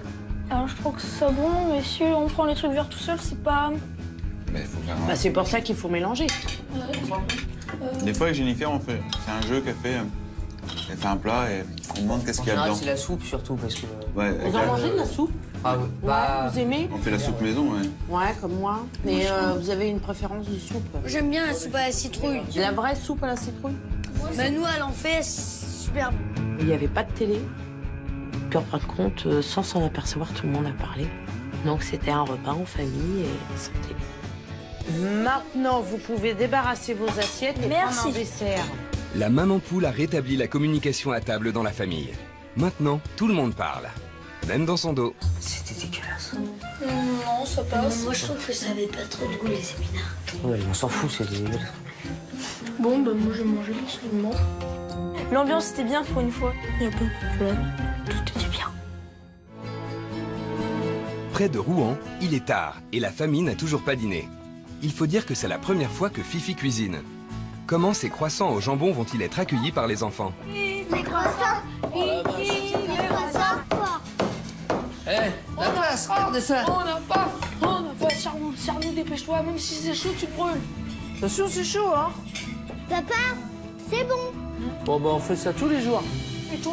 Alors je trouve que c'est bon, mais si on prend les trucs verts tout seul, c'est pas... Mais faut bien... Bah, c'est pour ça qu'il faut mélanger. Des fois avec Jennifer, on fait... c'est un jeu qu'elle fait. Elle fait un plat et on demande qu'est-ce qu'il y a dedans. C'est la soupe surtout parce que... Ouais, Vous en mangez de la soupe? Ah oui. Bah... Vous aimez? On fait la soupe maison, ouais. Ouais, comme moi. Mais vous avez une préférence de soupe? J'aime bien la soupe à la citrouille. La vraie soupe à la citrouille? Bah nous, elle en fait super bon. Il n'y avait pas de télé. Puis en fin de compte, sans s'en apercevoir, tout le monde a parlé. Donc c'était un repas en famille et sans télé. Maintenant, vous pouvez débarrasser vos assiettes et prendre un dessert. La maman poule a rétabli la communication à table dans la famille. Maintenant, tout le monde parle. Même dans son dos. C'était dégueulasse. Non, ça passe. Moi, je trouve que ça avait pas trop de goût, les épinards. Ouais, on s'en fout, c'est dégueulasse. Bon, bah moi, je vais manger absolument. L'ambiance était bien pour une fois. Il y a peu de problème. Tout était bien. Près de Rouen, il est tard et la famille n'a toujours pas dîné. Il faut dire que c'est la première fois que Fifi cuisine. Comment ces croissants au jambon vont-ils être accueillis par les enfants? Les croissants, les croissants. Eh, la classe, regardez ça. On n'a pas. Serre-nous, dépêche-toi. Même si c'est chaud, tu te brûles. Attention, c'est chaud, hein. Papa, c'est bon. Bon, bah on fait ça tous les jours.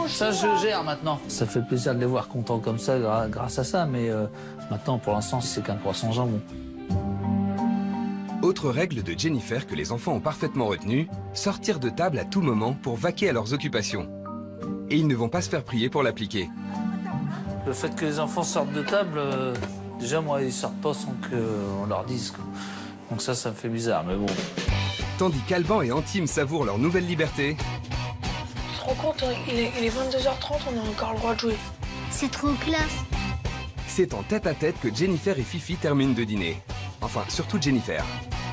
Ça, je gère maintenant. Ça fait plaisir de les voir contents comme ça grâce à ça, mais maintenant, pour l'instant, c'est qu'un croissant jambon. Autre règle de Jennifer que les enfants ont parfaitement retenue, sortir de table à tout moment pour vaquer à leurs occupations. Et ils ne vont pas se faire prier pour l'appliquer. Le fait que les enfants sortent de table, déjà, moi, ils sortent pas sans qu'on leur dise, quoi. Donc ça me fait bizarre, mais bon. Tandis qu'Alban et Antime savourent leur nouvelle liberté, Tu te rends compte, il est 22h30, on a encore le droit de jouer. C'est trop classe. c'est en tête-à-tête que Jennifer et Fifi terminent de dîner. Enfin, surtout Jennifer.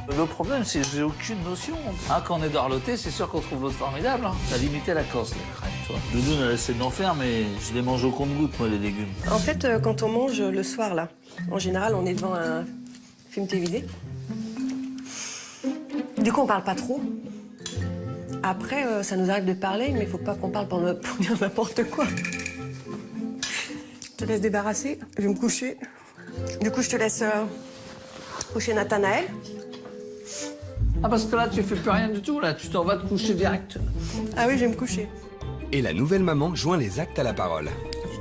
Le problème, c'est que j'ai aucune notion. Hein, quand on est dorloté, c'est sûr qu'on trouve l'autre formidable. Hein. Ça a limité la cosse, les crêpes, tu vois. Doudoune, elle essaie de l'en faire, mais je les mange au compte-gouttes, moi, les légumes. En fait, quand on mange le soir, là, en général, on est devant un film télévisé. Du coup, on parle pas trop. Après, ça nous arrive de parler, mais il faut pas qu'on parle pour dire n'importe quoi. Je te laisse débarrasser, je vais me coucher. Du coup, je te laisse coucher Nathanaël. Ah, parce que là, tu fais plus rien du tout, là. Tu t'en vas te coucher direct. Ah oui, je vais me coucher. Et la nouvelle maman joint les actes à la parole.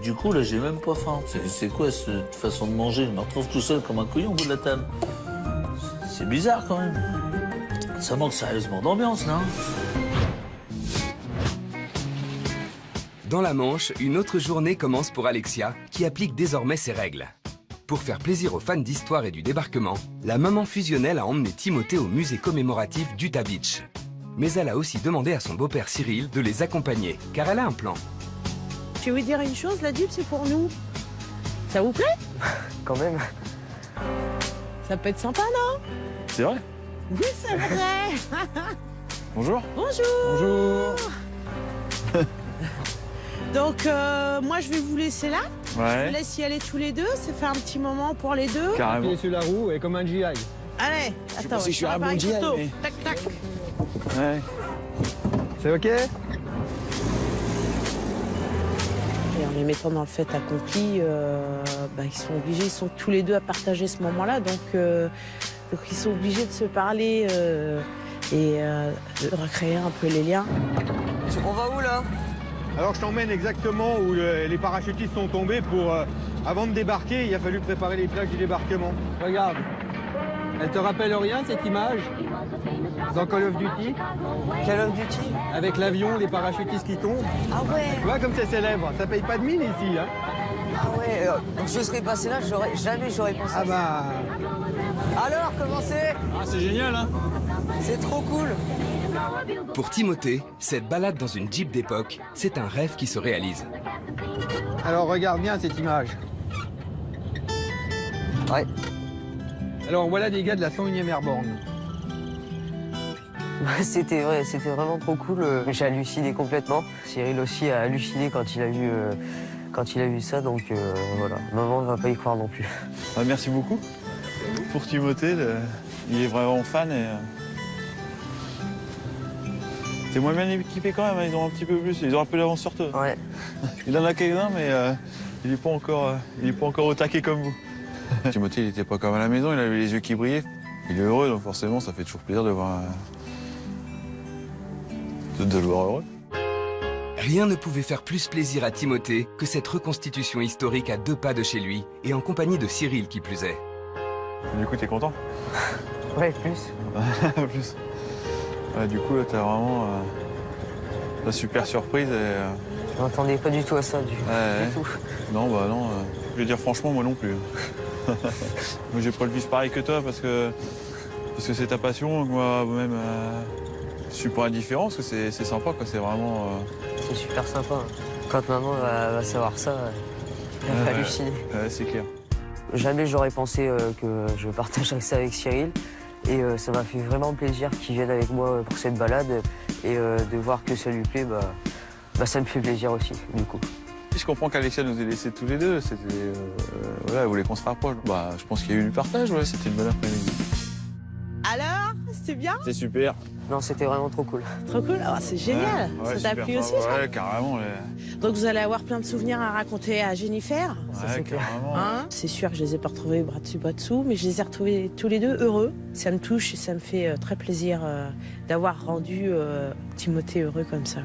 Du coup, là, j'ai même pas faim. C'est quoi cette façon de manger? Je me retrouve tout seul comme un couillon au bout de la table. C'est bizarre, quand même. Ça manque sérieusement d'ambiance, là. Dans la Manche, une autre journée commence pour Alexia, qui applique désormais ses règles. Pour faire plaisir aux fans d'histoire et du débarquement, la maman fusionnelle a emmené Timothée au musée commémoratif d'Utah Beach. Mais elle a aussi demandé à son beau-père Cyril de les accompagner, car elle a un plan. Je vais vous dire une chose, la Bible, c'est pour nous. Ça vous plaît? Quand même. Ça peut être sympa, non? C'est vrai? Oui, c'est vrai. Bonjour. Bonjour. Bonjour. Donc, moi, je vais vous laisser là. Ouais. Je vous laisse y aller tous les deux. Ça fait un petit moment pour les deux. Carrément. Sur la roue et comme un GI. Allez, attends, je suis un bon GI, mais... Tac, tac. Ouais. C'est OK? Et en les mettant dans le fait accompli, ils sont obligés, ils sont tous les deux à partager ce moment-là. Donc ils sont obligés de se parler et de recréer un peu les liens. On va où, là? Alors je t'emmène exactement où les parachutistes sont tombés pour... avant de débarquer, il a fallu préparer les plages du débarquement. Regarde. Elle te rappelle rien, cette image? Dans Call of Duty? Call of Duty? Avec l'avion, les parachutistes qui tombent. Ah ouais. Tu vois comme c'est célèbre, ça paye pas de mine ici, hein? Ah ouais, donc je serais passé là, jamais j'aurais pensé. Ah bah... Alors, comment c'est? Ah, c'est génial, hein? C'est trop cool. Pour Timothée, cette balade dans une Jeep d'époque, c'est un rêve qui se réalise. Alors regarde bien cette image. Ouais. Alors voilà des gars de la 101e Airborne. C'était vraiment trop cool. J'ai halluciné complètement. Cyril aussi a halluciné quand il a vu ça, donc voilà. Maman ne va pas y croire non plus. Ah, merci beaucoup pour Timothée. Il est vraiment fan et T'es moins bien équipé quand même, hein, ils ont un petit peu plus, ils ont un peu d'avance sur toi. Ouais. Il en a quelques-uns, mais il est pas encore au taquet comme vous. Timothée, il était pas comme à la maison, il avait les yeux qui brillaient. Il est heureux, donc forcément, ça fait toujours plaisir de voir de le voir heureux. Rien ne pouvait faire plus plaisir à Timothée que cette reconstitution historique à 2 pas de chez lui et en compagnie de Cyril qui plus est. Du coup, t'es content? Ouais, plus. Plus. Du coup, là, t'as vraiment la super surprise. Je m'attendais pas du tout à ça, du tout. Non, bah non. Je vais dire franchement, moi non plus. Moi, j'ai pas le vivre pareil que toi parce que c'est ta passion. Moi-même, je suis pas indifférent parce que c'est sympa, quoi. C'est vraiment. C'est super sympa. Quand maman va savoir ça, elle va halluciner. C'est clair. Jamais j'aurais pensé que je partagerais ça avec Cyril. Et ça m'a fait vraiment plaisir qu'il vienne avec moi pour cette balade. Et de voir que ça lui plaît, ça me fait plaisir aussi, du coup. Je comprends qu'Alexia nous ait laissés tous les deux. Voilà, elle voulait qu'on se rapproche. Je pense qu'il y a eu du partage, ouais, c'était une bonne après-midi. Alors, c'était bien? C'est super. Non, c'était vraiment trop cool. Trop cool, c'est génial. Ouais, ça t'a plu aussi, ça? Ouais, carrément. Donc vous allez avoir plein de souvenirs à raconter à Jennifer. Ouais, carrément. Hein, c'est sûr que je les ai pas retrouvés bras dessus, bras dessous, mais je les ai retrouvés tous les deux heureux. Ça me touche et ça me fait très plaisir d'avoir rendu Timothée heureux comme ça.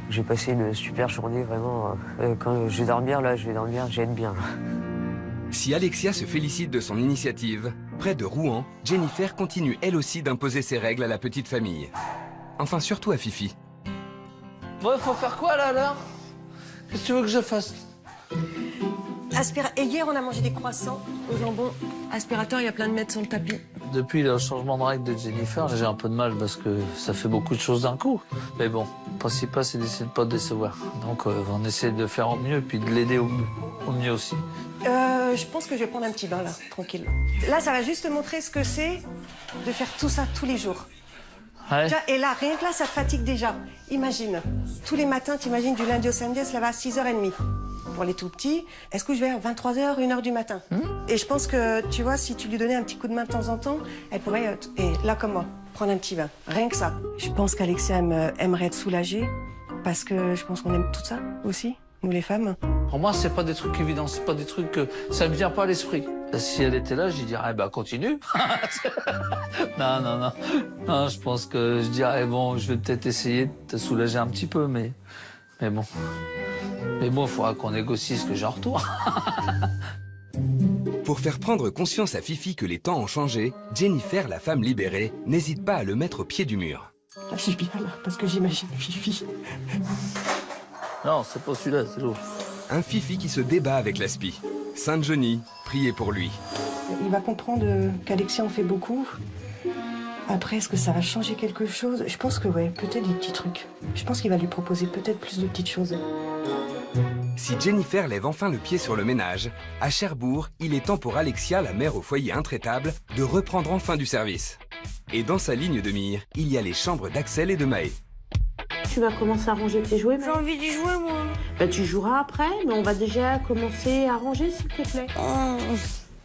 J'ai passé une super journée, vraiment. Quand je vais dormir, j'ai hâte bien. Si Alexia se félicite de son initiative, près de Rouen, Jennifer continue elle aussi d'imposer ses règles à la petite famille. Enfin, surtout à Fifi. Bon, faut faire quoi là alors? Qu'est-ce que tu veux que je fasse? Et hier, on a mangé des croissants au jambon. Aspirateur, il y a plein de mètres sur le tapis. Depuis le changement de règle de Jennifer, j'ai un peu de mal parce que ça fait beaucoup de choses d'un coup. Mais bon, le principal, c'est d'essayer de ne pas décevoir. Donc, on essaie de faire au mieux et puis de l'aider au mieux aussi. Je pense que je vais prendre un petit bain, là, tranquille. Là, ça va juste te montrer ce que c'est de faire tout ça tous les jours. Ouais. Et là, rien que là, ça te fatigue déjà. Imagine, tous les matins, t'imagines du lundi au samedi, ça va à 6h30. Pour les tout petits, est-ce que je vais à 23h, 1h du matin? Et je pense que, tu vois, si tu lui donnais un petit coup de main de temps en temps, elle pourrait, et là comme moi, prendre un petit bain. Rien que ça. Je pense qu'Alexia aimerait être soulagée, parce que je pense qu'on aime tout ça aussi, nous les femmes. Pour moi, c'est pas des trucs évidents, c'est pas des trucs que ça me vient pas à l'esprit. Si elle était là, je lui dirais, continue. Non, je pense que je dirais, bon, je vais peut-être essayer de te soulager un petit peu, mais bon. Mais bon, il faudra qu'on négocie ce que j'ai en retour. Pour faire prendre conscience à Fifi que les temps ont changé, Jennifer, la femme libérée, n'hésite pas à le mettre au pied du mur. Là, je suis bien là, parce que j'imagine Fifi. Non, c'est pas celui-là, c'est l'autre. Un Fifi qui se débat avec la spie. Sainte Johnny, priez pour lui. Il va comprendre qu'Alexia en fait beaucoup. Après, est-ce que ça va changer quelque chose? Je pense que ouais, peut-être des petits trucs. Je pense qu'il va lui proposer peut-être plus de petites choses. Si Jennifer lève enfin le pied sur le ménage, à Cherbourg, il est temps pour Alexia, la mère au foyer intraitable, de reprendre enfin du service. Et dans sa ligne de mire, il y a les chambres d'Axel et de Maë. Tu vas commencer à ranger tes jouets, J'ai envie d'y jouer, moi. Tu joueras après, mais on va déjà commencer à ranger, s'il te plaît.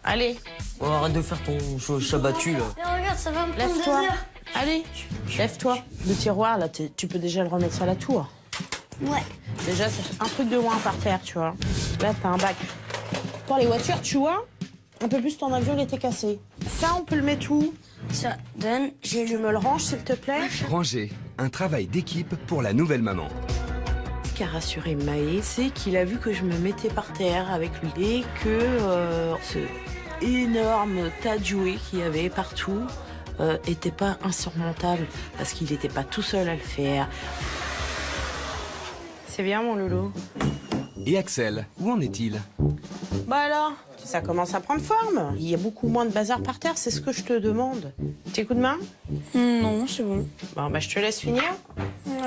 Allez. Oh, arrête de faire ton chat battu, là. Mais regarde, ça va me prendre 2 Lève-toi. heures. Allez, lève-toi. Le tiroir, là, tu peux déjà le remettre sur la tour. Ouais. Déjà, c'est un truc de moins par terre, tu vois. Là, t'as un bac. Pour les voitures, tu vois, un peu plus ton avion, il était cassé. Ça, on peut le mettre où? Ça donne, Tu me le ranges, s'il te plaît? Ranger, un travail d'équipe pour la nouvelle maman. Ce qui a rassuré Maë, c'est qu'il a vu que je me mettais par terre avec lui et que ce énorme tas de jouets qu'il y avait partout était pas insurmontable parce qu'il n'était pas tout seul à le faire. C'est bien, mon loulou. Et Axel, où en est-il? Bah alors, ça commence à prendre forme. Il y a beaucoup moins de bazar par terre, c'est ce que je te demande. Petit coup de main? Non, c'est bon. Bon, bah je te laisse finir.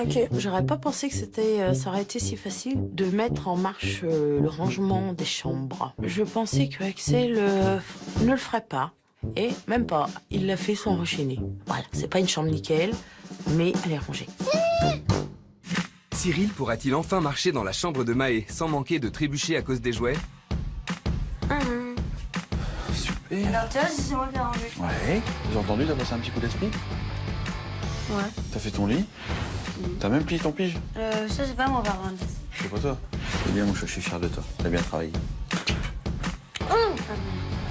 Ok. J'aurais pas pensé que ça aurait été si facile de mettre en marche le rangement des chambres. Je pensais que Axel ne le ferait pas. Et même pas, il l'a fait sans rechaîner. Voilà, c'est pas une chambre nickel, mais elle est rangée. Cyril pourra-t-il enfin marcher dans la chambre de Maë sans manquer de trébucher à cause des jouets? Super. Alors, tu vois, c'est moi qui ai rangé. Ouais. J'ai entendu, t'as passé un petit coup d'esprit? Ouais. T'as fait ton lit? T'as même plié ton pige? Ça, c'est pas moi, par contre. C'est pas toi. C'est bien, mon chat, je suis fier de toi. T'as bien travaillé.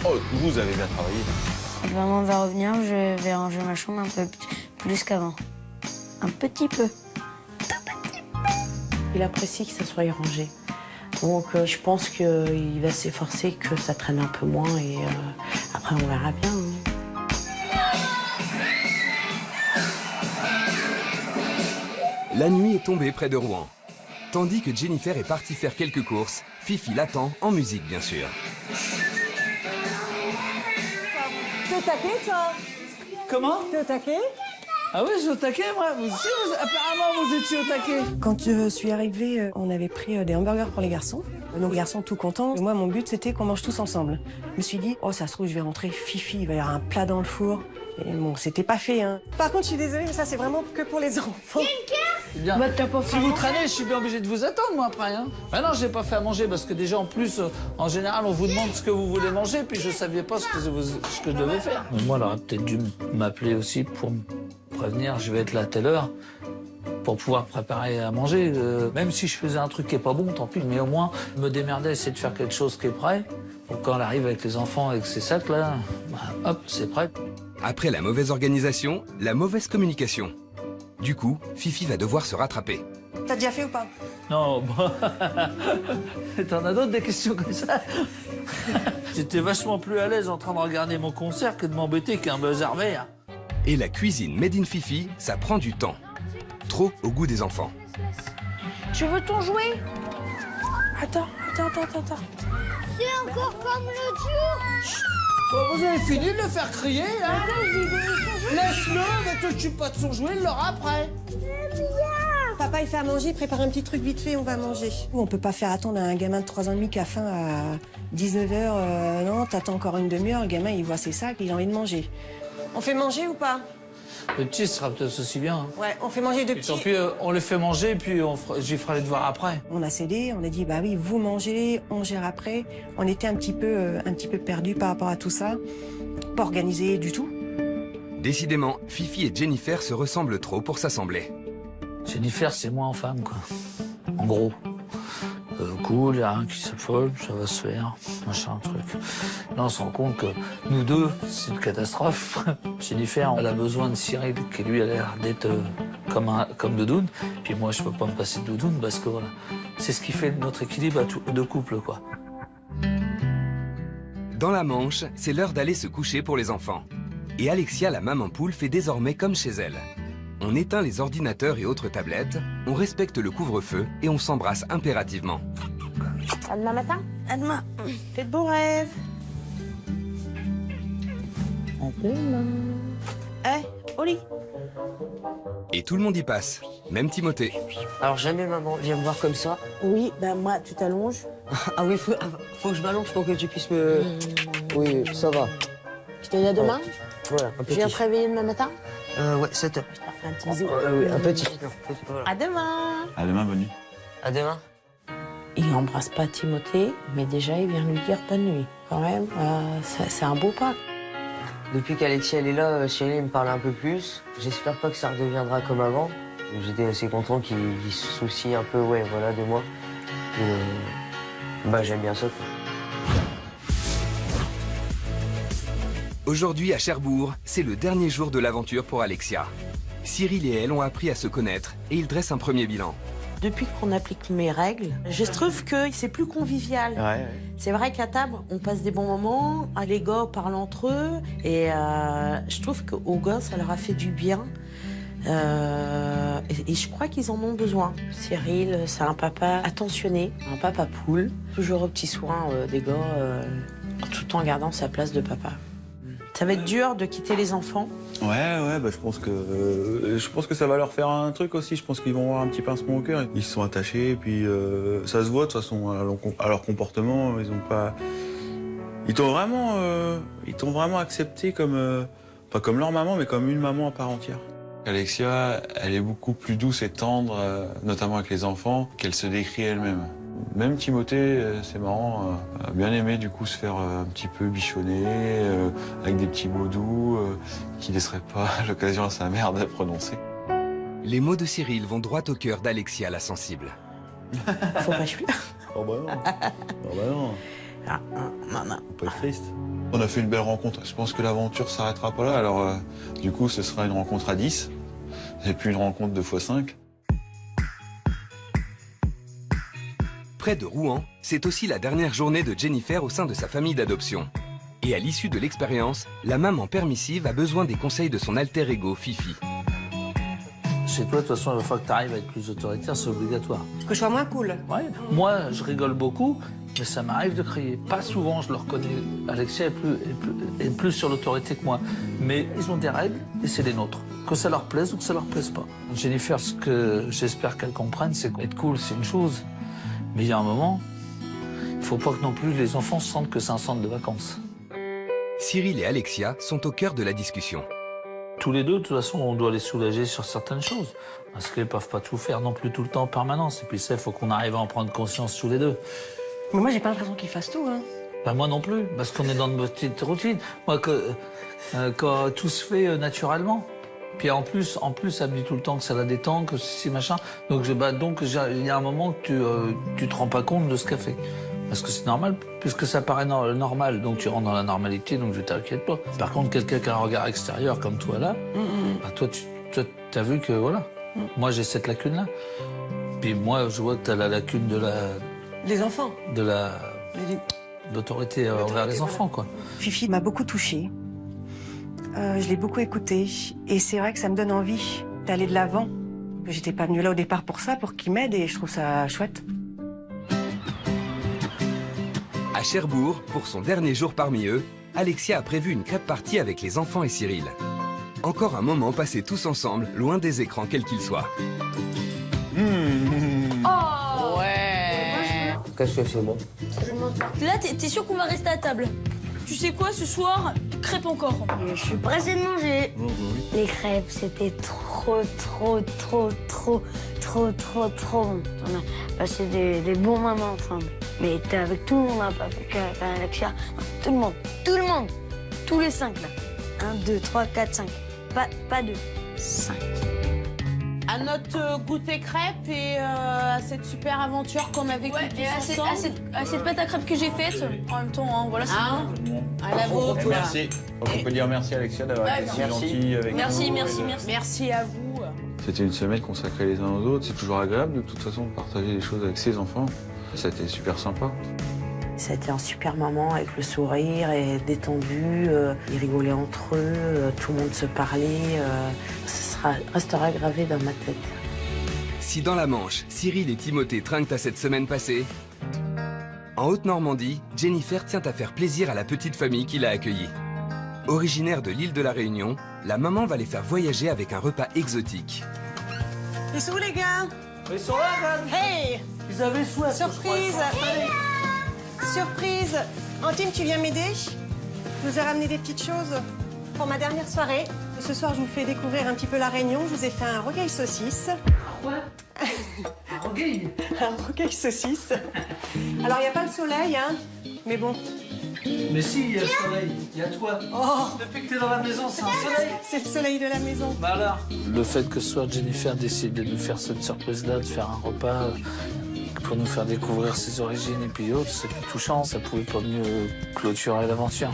Oh, vous avez bien travaillé. Quand maman va revenir, je vais ranger ma chambre un peu plus qu'avant. Un petit peu. Il apprécie que ça soit rangé. Donc je pense qu'il va s'efforcer que ça traîne un peu moins et après on verra bien. La nuit est tombée près de Rouen. Tandis que Jennifer est partie faire quelques courses, Fifi l'attend, en musique bien sûr. T'es au taquet, toi? Comment? T'es au taquet? Ah oui, je suis au taquet, moi. Vous aussi, apparemment, vous étiez au taquet. Quand je suis arrivée, on avait pris des hamburgers pour les garçons. Nos garçons tout contents. Et moi, mon but, c'était qu'on mange tous ensemble. Je me suis dit, oh, ça se trouve, je vais rentrer, Fifi, il va y avoir un plat dans le four. Et bon, c'était pas fait, hein. Par contre, je suis désolée, mais ça, c'est vraiment que pour les enfants. Eh bien, si vous traînez, je suis bien obligé de vous attendre, moi, après. Hein. Bah non, j'ai pas fait à manger parce que déjà, en plus, en général, on vous demande ce que vous voulez manger, puis je savais pas ce que je devais faire. Mais moi, elle aurait peut-être dû m'appeler aussi pour me prévenir, je vais être là à telle heure, pour pouvoir préparer à manger. Même si je faisais un truc qui est pas bon, tant pis, mais au moins, me démerder, essayer de faire quelque chose qui est prêt. Donc quand elle arrive avec les enfants et que c'est sacs, là, bah, hop, c'est prêt. Après la mauvaise organisation, la mauvaise communication. Du coup, Fifi va devoir se rattraper. T'as déjà fait ou pas? Non, bah... T'en as d'autres des questions comme ça? J'étais vachement plus à l'aise en train de regarder mon concert que de m'embêter qu'un buzzer vert. Et la cuisine Made in Fifi, ça prend du temps. Trop au goût des enfants. Tu veux ton jouet? Attends. C'est encore comme l'autre jour. Bon, vous avez fini de le faire crier, hein? Laisse-le, ne t'occupe pas de son jouet, il l'aura après. Papa, il fait à manger, il prépare un petit truc vite fait, on va manger. On peut pas faire attendre un gamin de 3 ans et demi qui a faim à 19h. Non, t'attends encore une demi-heure, le gamin, il voit ses sacs, il a envie de manger. On fait manger ou pas? Le petit sera peut-être aussi bien. Hein. Ouais, on fait manger de Et petits. tant pis, on les fait manger, puis j'y ferai les devoirs après. On a cédé, on a dit, bah oui, vous mangez, on gère après. On était un petit peu perdus par rapport à tout ça. Pas organisé du tout. Décidément, Fifi et Jennifer se ressemblent trop pour s'assembler. Jennifer, c'est moi en femme, quoi. En gros. Cool, il n'y a rien qui s'affole, ça va se faire, machin, truc. Là, on se rend compte que nous deux, c'est une catastrophe. Jennifer, elle a besoin de Cyril, qui lui a l'air d'être comme doudoune. Puis moi, je peux pas me passer de doudoune parce que voilà, c'est ce qui fait notre équilibre de couple, quoi. Dans la Manche, c'est l'heure d'aller se coucher pour les enfants. Et Alexia, la maman poule, fait désormais comme chez elle. On éteint les ordinateurs et autres tablettes, on respecte le couvre-feu et on s'embrasse impérativement. À demain matin. À demain. Fais de beaux rêves. À demain. Au lit. Et tout le monde y passe, même Timothée. Alors jamais maman vient me voir comme ça. Oui, ben moi, tu t'allonges. Ah oui, faut que je m'allonge pour que tu puisses me... Oui, ça va. Je te dis à demain. Voilà, un Je petit. viens te réveiller demain matin. Ouais, 7h. Je t'ai fait un petit bisou. Oui, un petit. À demain. À demain, bonne nuit. À demain. Il n'embrasse pas Timothée, mais déjà, il vient lui dire bonne nuit. Quand même, c'est un beau pas. Depuis qu'Alexia elle est là, Cyril me parle un peu plus. J'espère pas que ça redeviendra comme avant. J'étais assez content qu'il se soucie un peu, ouais, voilà, de moi. Et, bah j'aime bien ça. Quoi. Aujourd'hui à Cherbourg, c'est le dernier jour de l'aventure pour Alexia. Cyril et elle ont appris à se connaître et ils dressent un premier bilan. Depuis qu'on applique mes règles, je trouve que c'est plus convivial. Ouais. C'est vrai qu'à table, on passe des bons moments, les gars parlent entre eux, et je trouve qu'aux gars, ça leur a fait du bien. Et je crois qu'ils en ont besoin. Cyril, c'est un papa attentionné, un papa poule, toujours au petit soin des gars, tout en gardant sa place de papa. Ça va être dur de quitter les enfants. Ouais, bah, je pense que ça va leur faire un truc aussi. Je pense qu'ils vont avoir un petit pincement au cœur. Ils se sont attachés, et puis ça se voit de toute façon à leur comportement. Ils t'ont vraiment accepté comme, pas comme leur maman, mais comme une maman à part entière. Alexia, elle est beaucoup plus douce et tendre, notamment avec les enfants, qu'elle se décrit elle-même. Même Timothée, c'est marrant, a bien aimé du coup se faire un petit peu bichonner, avec des petits mots doux, qui ne laisseraient pas l'occasion à sa mère de prononcer. Les mots de Cyril vont droit au cœur d'Alexia la sensible. Faut pas que je pleure. Oh bah non. Oh bah non. Ah, non. Faut pas être triste. On a fait une belle rencontre. Je pense que l'aventure s'arrêtera pas là. Alors, du coup, ce sera une rencontre à 10. Et puis une rencontre 2x5. Près de Rouen, c'est aussi la dernière journée de Jennifer au sein de sa famille d'adoption. Et à l'issue de l'expérience, la maman permissive a besoin des conseils de son alter ego, Fifi. Chez toi, de toute façon, il va falloir que tu arrives à être plus autoritaire, c'est obligatoire. Que je sois moins cool. Ouais. Moi, je rigole beaucoup, mais ça m'arrive de crier. Pas souvent, je le reconnais. Alexia est plus sur l'autorité que moi. Mais ils ont des règles et c'est les nôtres. Que ça leur plaise ou que ça leur plaise pas. Jennifer, ce que j'espère qu'elle comprenne, c'est qu'être cool, c'est une chose. Mais il y a un moment, il ne faut pas que non plus les enfants se sentent que c'est un centre de vacances. Cyril et Alexia sont au cœur de la discussion. Tous les deux, de toute façon, on doit les soulager sur certaines choses. Parce qu'ils ne peuvent pas tout faire non plus tout le temps en permanence. Et puis ça, il faut qu'on arrive à en prendre conscience tous les deux. Mais moi, j'ai pas l'impression qu'ils fassent tout, hein. Ben moi non plus, parce qu'on est dans une petite routine. Moi, quand tout se fait naturellement. Puis en plus, elle me dit tout le temps que ça la détend, que c'est machin. Donc il y a un moment que tu te rends pas compte de ce qu'elle fait. Parce que c'est normal, puisque ça paraît normal, donc tu rentres dans la normalité, donc je t'inquiète pas. Par contre, quelqu'un qui a un regard extérieur comme toi là, bah, toi, t'as vu que voilà, moi j'ai cette lacune-là. Puis moi, je vois que t'as la lacune de la... Les enfants. De l'autorité envers les enfants, quoi. Fifi m'a beaucoup touchée. Je l'ai beaucoup écoutée. Et c'est vrai que ça me donne envie d'aller de l'avant. J'étais pas venue là au départ pour ça, pour qu'il m'aide, et je trouve ça chouette. À Cherbourg, pour son dernier jour parmi eux, Alexia a prévu une crêpe party avec les enfants et Cyril. Encore un moment passé tous ensemble, loin des écrans quels qu'ils soient. Oh Ouais. Qu'est-ce que c'est bon? Là, t'es sûr qu'on va rester à table? Tu sais quoi, ce soir, crêpes encore. Je suis pressée de manger. Les crêpes, c'était trop bon. On a passé des bons moments ensemble. Mais t'es avec tout le monde, hein, pas avec Alexia. Tout le monde. Tous les 5, là. 1, 2, 3, 4, 5. Pas 2, 5. À notre goûter crêpes et à cette super aventure qu'on a vécue tous ensemble. À cette pâte à crêpes que j'ai faite, en même temps, hein, voilà, c'est bon. À la vôtre. Merci. On peut dire merci Alexia d'avoir été si gentille avec nous. Merci. Merci à vous. C'était une semaine consacrée les uns aux autres. C'est toujours agréable de toute façon de partager les choses avec ses enfants. Ça a été super sympa. C'était un super moment avec le sourire et détendu. Ils rigolaient entre eux, tout le monde se parlait. Ça restera gravé dans ma tête. Si dans la Manche, Cyril et Timothée trinquent à cette semaine passée, en Haute-Normandie, Jennifer tient à faire plaisir à la petite famille qui l'a accueillie. Originaire de l'île de la Réunion, la maman va les faire voyager avec un repas exotique. Ils sont où, les gars? Ils sont là, man. Hey! Ils avaient soif. Surprise! Surprise! Antime, tu viens m'aider? Je vous ai ramené des petites choses pour ma dernière soirée. Ce soir, je vous fais découvrir un petit peu la Réunion. Je vous ai fait un rogaille saucisse. Quoi? Un rogaille? Un rogaille saucisse. Alors, il n'y a pas le soleil, hein? Mais bon. Mais si, il y a le soleil. Il y a toi. Oh! Depuis que t'es dans la maison, c'est un soleil. C'est le soleil de la maison. Bah alors? Le fait que ce soit Jennifer décide de nous faire cette surprise-là, de faire un repas pour nous faire découvrir ses origines et puis autres, c'est touchant. Ça pouvait pas mieux clôturer l'aventure.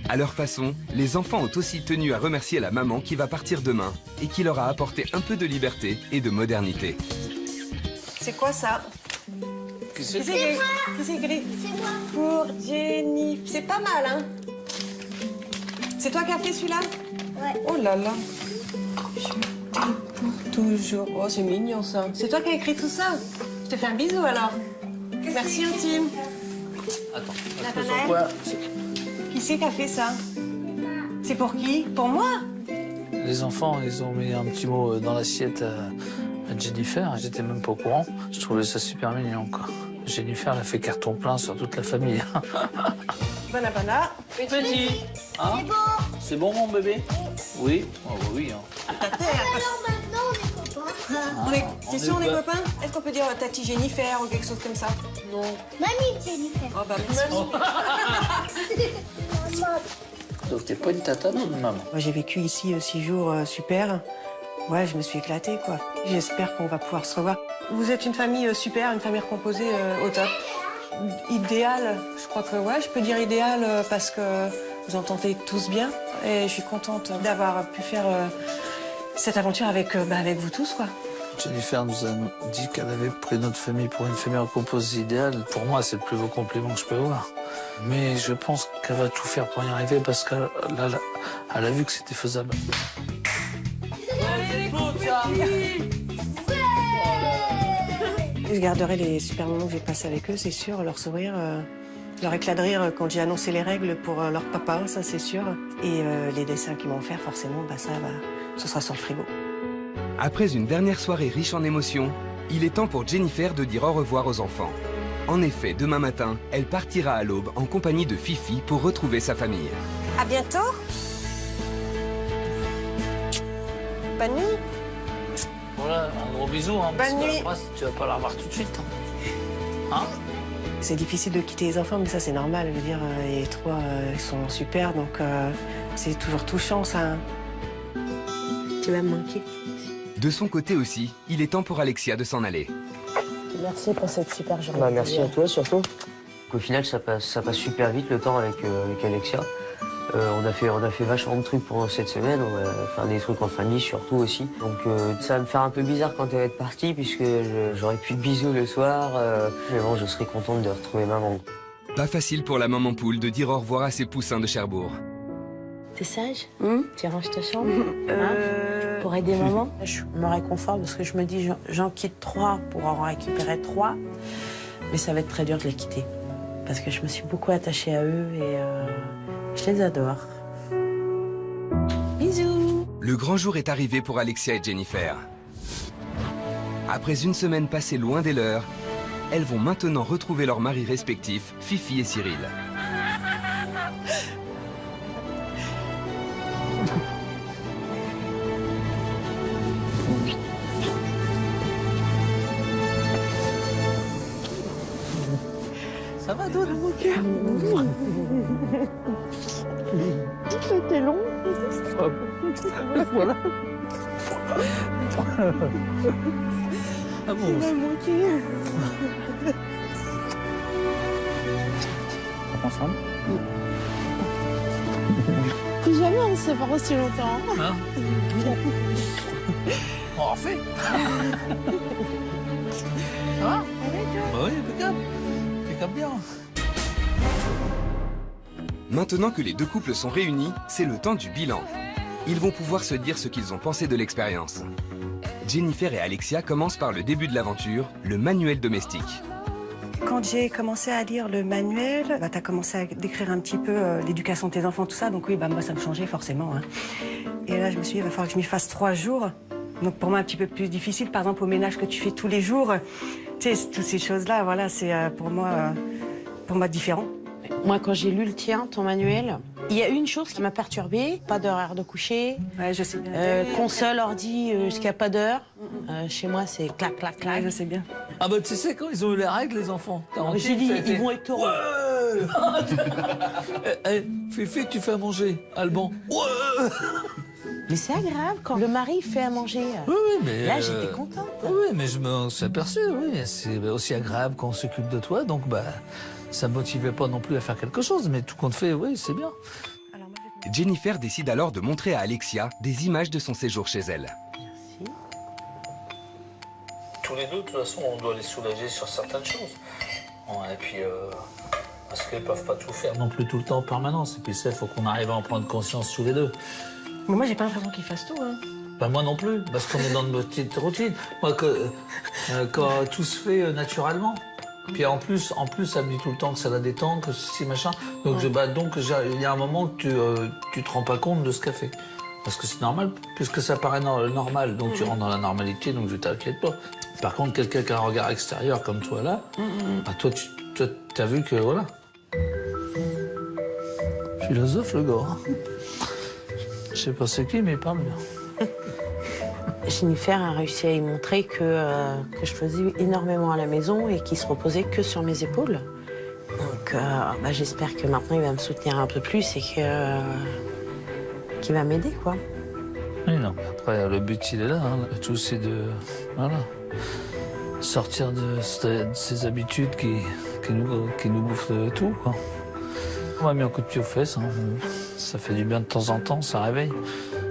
À leur façon, les enfants ont aussi tenu à remercier la maman qui va partir demain et qui leur a apporté un peu de liberté et de modernité. C'est quoi ça? C'est moi. C'est moi. Pour Jenny. C'est pas mal, hein? C'est toi qui as fait celui-là? Ouais. Oh là là. Toujours. Oh, c'est mignon, ça. C'est toi qui as écrit tout ça? Je te fais un bisou, alors. Merci, Antime. Attends, La parce que banane. sur quoi? Qui c'est qui a fait ça? C'est pour qui? Pour moi? Les enfants, ils ont mis un petit mot dans l'assiette à Jennifer. J'étais même pas au courant. Je trouvais ça super mignon, quoi. Jennifer, elle a fait carton plein sur toute la famille. Banana. Petit. Hein? C'est bon. C'est bon, mon bébé? Oui. Oh, bah oui. Hein. Alors maintenant, on est copains. T'es sûr, on est copains? Est-ce qu'on peut dire Tati Jennifer ou quelque chose comme ça? Non. Mamie Jennifer. Oh, bah, Donc, t'es pas une tata, non, maman? Moi, j'ai vécu ici 6 jours super. Ouais, je me suis éclatée, quoi. J'espère qu'on va pouvoir se revoir. Vous êtes une famille super, une famille recomposée au top. Idéal, je crois que ouais, je peux dire idéal parce que vous entendez tous bien. Et je suis contente d'avoir pu faire cette aventure avec vous tous, quoi. Jennifer nous a dit qu'elle avait pris notre famille pour une famille recomposée idéale. Pour moi, c'est le plus beau compliment que je peux avoir. Mais je pense qu'elle va tout faire pour y arriver parce qu'elle a vu que c'était faisable. Je garderai les super moments que j'ai passés avec eux, c'est sûr, leur sourire, leur éclat de rire quand j'ai annoncé les règles pour leur papa, ça c'est sûr. Et les dessins qu'ils m'ont fait, forcément, ce sera sur le frigo. Après une dernière soirée riche en émotions, il est temps pour Jennifer de dire au revoir aux enfants. En effet, demain matin, elle partira à l'aube en compagnie de Fifi pour retrouver sa famille. À bientôt. Bonne nuit. Voilà, un gros bisou. Hein, Bonne nuit. Après, tu vas pas la revoir tout de suite. Hein? C'est difficile de quitter les enfants, mais ça c'est normal. Je veux dire, les trois, ils sont super, donc c'est toujours touchant, ça. Hein. Tu vas me manquer. De son côté aussi, il est temps pour Alexia de s'en aller. Merci pour cette super journée. Merci à toi surtout. Au final, ça passe super vite le temps avec Alexia. On a fait vachement de trucs pendant cette semaine. On va faire des trucs en famille surtout aussi. Donc ça va me faire un peu bizarre quand elle va être partie puisque j'aurai plus de bisous le soir. Mais bon, je serai contente de retrouver maman. Pas facile pour la maman poule de dire au revoir à ses poussins de Cherbourg. T'es sage? Tu ranges ta chambre pour aider maman? Je me réconforte parce que je me dis j'en quitte 3 pour en récupérer 3. Mais ça va être très dur de les quitter. Parce que je me suis beaucoup attachée à eux et je les adore. Bisous. Le grand jour est arrivé pour Alexia et Jennifer. Après une semaine passée loin des leurs, elles vont maintenant retrouver leurs maris respectifs, Fifi et Cyril. Ça va, toi, mon cœur? C'était long. Voilà. Ah bon? Tu m'as manqué. Ensemble? Plus jamais on se sépare aussi longtemps. Hein? On refait. Ça va? Bah oui, impeccable. Impeccable bien. Maintenant que les deux couples sont réunis, c'est le temps du bilan. Ils vont pouvoir se dire ce qu'ils ont pensé de l'expérience. Jennifer et Alexia commencent par le début de l'aventure, le manuel domestique. Quand j'ai commencé à lire le manuel, tu as commencé à décrire un petit peu l'éducation de tes enfants, tout ça. Donc oui, moi, ça me changeait forcément. Hein. Et là, je me suis dit, il va falloir que je m'y fasse 3 jours. Donc pour moi, un petit peu plus difficile. Par exemple, au ménage que tu fais tous les jours, tu sais, toutes ces choses-là, voilà, c'est pour moi différent. Moi, quand j'ai lu le tien, ton manuel, il y a une chose qui m'a perturbée. Pas d'horaire de coucher. Ouais, je sais bien. Console, ordi, jusqu'à pas d'heure. Chez moi, c'est clac, clac, clac. Ouais, je sais bien. Ah bah tu sais, quand ils ont eu les règles, les enfants. J'ai dit, ils vont être heureux. Ouais. Fifi, tu fais à manger. Alban. Ouais. Mais c'est agréable quand le mari fait à manger. Oui, mais... Là, j'étais contente. Oui, mais je me suis aperçu, oui. C'est aussi agréable quand on s'occupe de toi, donc ça me motivait pas non plus à faire quelque chose, mais tout compte fait, oui, c'est bien. Jennifer décide alors de montrer à Alexia des images de son séjour chez elle. Merci. Tous les deux, de toute façon, on doit les soulager sur certaines choses. Ouais, et puis, parce qu'ils peuvent pas tout faire non plus tout le temps en permanence. Et puis ça, il faut qu'on arrive à en prendre conscience tous les deux. Mais moi, j'ai pas l'impression qu'ils fassent tout. Hein. Ben moi non plus, parce qu'on est dans une petite routine. Moi, quand tout se fait naturellement. Puis en plus, ça me dit tout le temps que ça la détend, que ceci, machin. Donc, il y a un moment que tu te rends pas compte de ce qu'elle fait. Parce que c'est normal, puisque ça paraît normal. Donc tu rentres dans la normalité, donc je t'inquiète pas. Par contre, quelqu'un qui a un regard extérieur comme toi là, toi, t'as vu que voilà. Philosophe le gars. Hein. Je sais pas c'est qui, mais il parle bien. Jennifer a réussi à y montrer que je faisais énormément à la maison et qu'il se reposait que sur mes épaules. Donc j'espère que maintenant il va me soutenir un peu plus et qu'il va m'aider, quoi. Oui, non, après, le but, il est là. Hein. Le tout, c'est de voilà, sortir de ces habitudes qui nous bouffent tout, quoi. On m'a mis un coup de pied aux fesses. Hein. Ça fait du bien de temps en temps, ça réveille.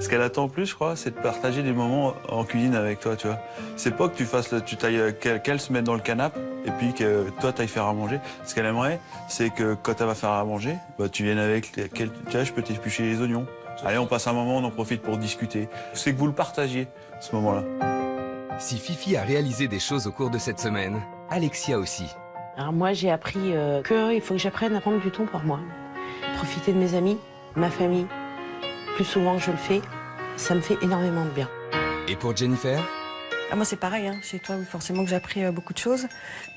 Ce qu'elle attend plus, je crois, c'est de partager des moments en cuisine avec toi, tu vois. C'est pas que tu t'ailles, qu'elle se mette dans le canapé et puis que toi, t'ailles faire à manger. Ce qu'elle aimerait, c'est que quand elle va faire à manger, bah, tu viennes avec, tu vois, je peux t'éplucher les oignons. Allez, on passe un moment, on en profite pour discuter. C'est que vous le partagiez, ce moment-là. Si Fifi a réalisé des choses au cours de cette semaine, Alexia aussi. Alors moi, j'ai appris qu'il faut que j'apprenne à prendre du temps pour moi. Profiter de mes amis, ma famille. Plus souvent que je le fais, ça me fait énormément de bien. Et pour Jennifer? Moi, c'est pareil. Hein. Chez toi, forcément que j'ai appris beaucoup de choses.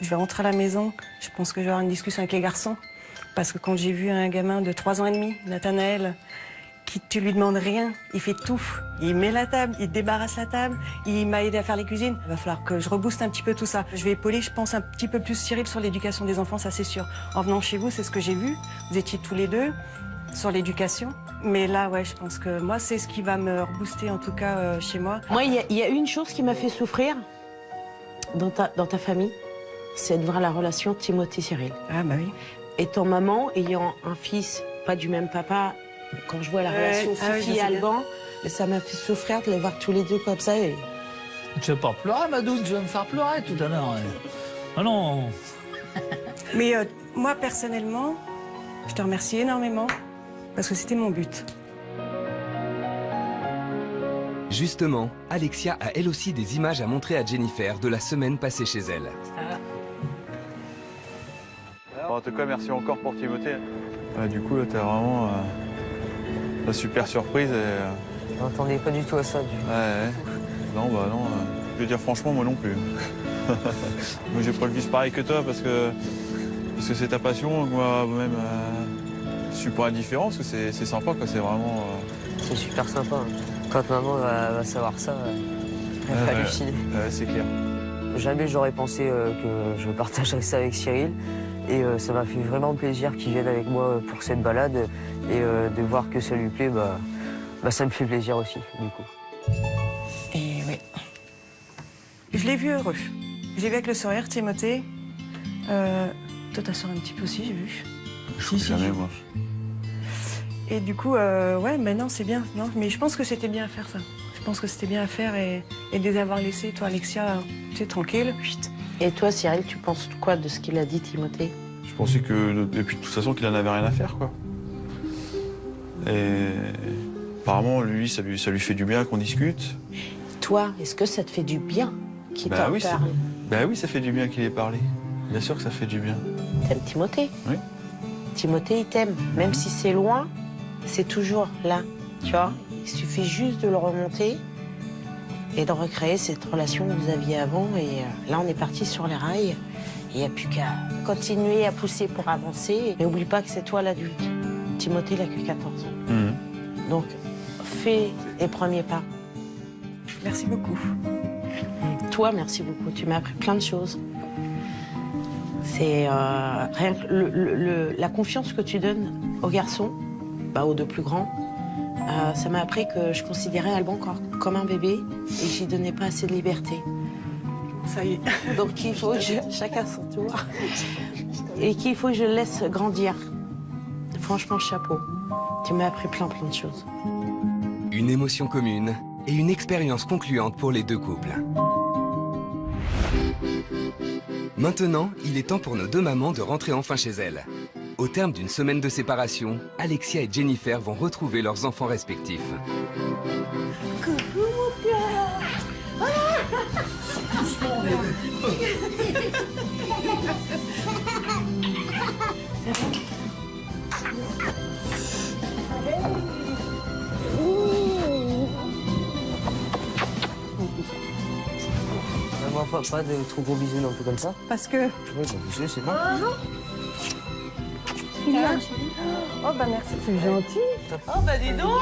Je vais rentrer à la maison. Je pense que je vais avoir une discussion avec les garçons. Parce que quand j'ai vu un gamin de 3 ans et demi, Nathanaël, qui tu lui demandes rien, il fait tout. Il met la table, il débarrasse la table, il m'a aidé à faire les cuisines. Il va falloir que je rebooste un petit peu tout ça. Je vais épauler, je pense, un petit peu plus Cyril sur l'éducation des enfants, ça c'est sûr. En venant chez vous, c'est ce que j'ai vu. Vous étiez tous les deux sur l'éducation. Mais là, ouais, je pense que moi, c'est ce qui va me rebooster, en tout cas, chez moi. Moi, il y a une chose qui m'a fait souffrir dans ta famille, c'est de voir la relation Timothée-Cyril. Ah bah oui. Étant maman, ayant un fils, pas du même papa, quand je vois la relation Fifi-Alban, ça m'a fait souffrir de les voir tous les deux comme ça. Et... Tu vas pas pleurer, Madoune, tu vas me faire pleurer tout à l'heure. Ah non. Mais moi, personnellement, je te remercie énormément parce que c'était mon but. Justement, Alexia a elle aussi des images à montrer à Jennifer de la semaine passée chez elle. Bon, en tout cas, merci encore pour Timothée. Du coup, là, t'as vraiment la super surprise. Je m'attendais pas du tout à ça. Ouais. Non, bah non. Je veux dire, franchement, moi non plus. Moi, j'ai pas le vis pareil que toi parce que c'est ta passion. Moi-même, je suis pas indifférent parce que c'est sympa, quoi. C'est vraiment. C'est super sympa. Quand maman va savoir ça, elle va halluciner. C'est clair. Jamais j'aurais pensé que je partagerais ça avec Cyril. Et ça m'a fait vraiment plaisir qu'il vienne avec moi pour cette balade. Et de voir que ça lui plaît, ça me fait plaisir aussi, du coup. Et oui. Je l'ai vu heureux. Je l'ai vu avec le sourire, Timothée. Toi, ta soeur un petit peu aussi, j'ai vu. Je ne jamais, moi. Et du coup, ouais, mais non, c'est bien. Non, mais je pense que c'était bien à faire, ça. Je pense que c'était bien à faire et de les avoir laissés, toi, Alexia, tu sais, tranquille. Et toi, Cyril, tu penses quoi de ce qu'il a dit, Timothée? Je pensais que, et puis de toute façon, qu'il en avait rien à faire, quoi. Et apparemment, lui, ça lui fait du bien qu'on discute. Toi, est-ce que ça te fait du bien qu'il t'en oui, parle? Oui, ça fait du bien qu'il ait parlé. Bien sûr que ça fait du bien. T'aimes Timothée? Oui. Timothée, il t'aime. Même si c'est loin, c'est toujours là, tu vois. Il suffit juste de le remonter et de recréer cette relation que vous aviez avant. Et là, on est parti sur les rails. Il n'y a plus qu'à continuer à pousser pour avancer. Mais n'oublie pas que c'est toi l'adulte. Timothée, il n'a que 14 ans. Mmh. Donc, fais les premiers pas. Merci beaucoup. Et toi, merci beaucoup. Tu m'as appris plein de choses. C'est rien que la confiance que tu donnes aux garçons, aux deux plus grands, ça m'a appris que je considérais Alban encore comme un bébé et que j'y donnais pas assez de liberté. Ça y est. Donc il faut que chacun son tour. Et qu'il faut que je le laisse grandir. Franchement, chapeau. Tu m'as appris plein de choses. Une émotion commune et une expérience concluante pour les deux couples. Maintenant, il est temps pour nos deux mamans de rentrer enfin chez elles. Au terme d'une semaine de séparation, Alexia et Jennifer vont retrouver leurs enfants respectifs. Coucou mon cœur. Moi, pas de trop gros bisous non plus comme ça. Parce que... Oui, bisous, c'est bon. Oh, merci, c'est gentil. Oh, dis donc.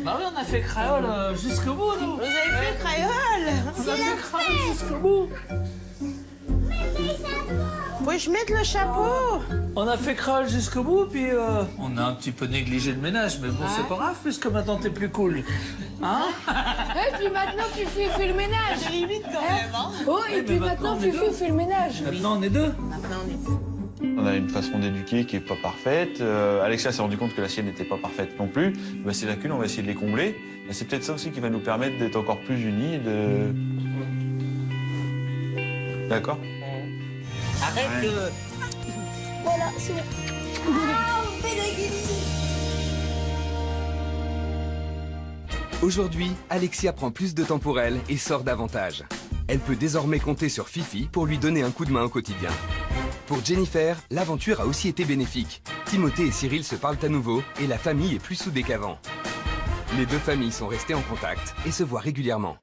Bah oui, on a fait créole jusqu'au bout, nous. Vous avez fait créole. On a fait créole jusqu'au bout. Faut que je mette le chapeau. On a fait crawl jusqu'au bout, puis on a un petit peu négligé le ménage, mais bon, c'est pas grave, puisque maintenant t'es plus cool. Hein? Et puis maintenant, Fifi fait le ménage. C'est limite quand même, hein. Oh, et puis maintenant, Fifi fait le ménage. Maintenant, on est deux. Maintenant, on est deux. On a une façon d'éduquer qui est pas parfaite. Alexia s'est rendu compte que la sienne n'était pas parfaite non plus. Bah, ces lacunes, on va essayer de les combler. Et c'est peut-être ça aussi qui va nous permettre d'être encore plus unis. D'accord? Arrête de... Voilà, c'est bon. Ah, on fait des guillis. Aujourd'hui, Alexia prend plus de temps pour elle et sort davantage. Elle peut désormais compter sur Fifi pour lui donner un coup de main au quotidien. Pour Jennifer, l'aventure a aussi été bénéfique. Timothée et Cyril se parlent à nouveau et la famille est plus soudée qu'avant. Les deux familles sont restées en contact et se voient régulièrement.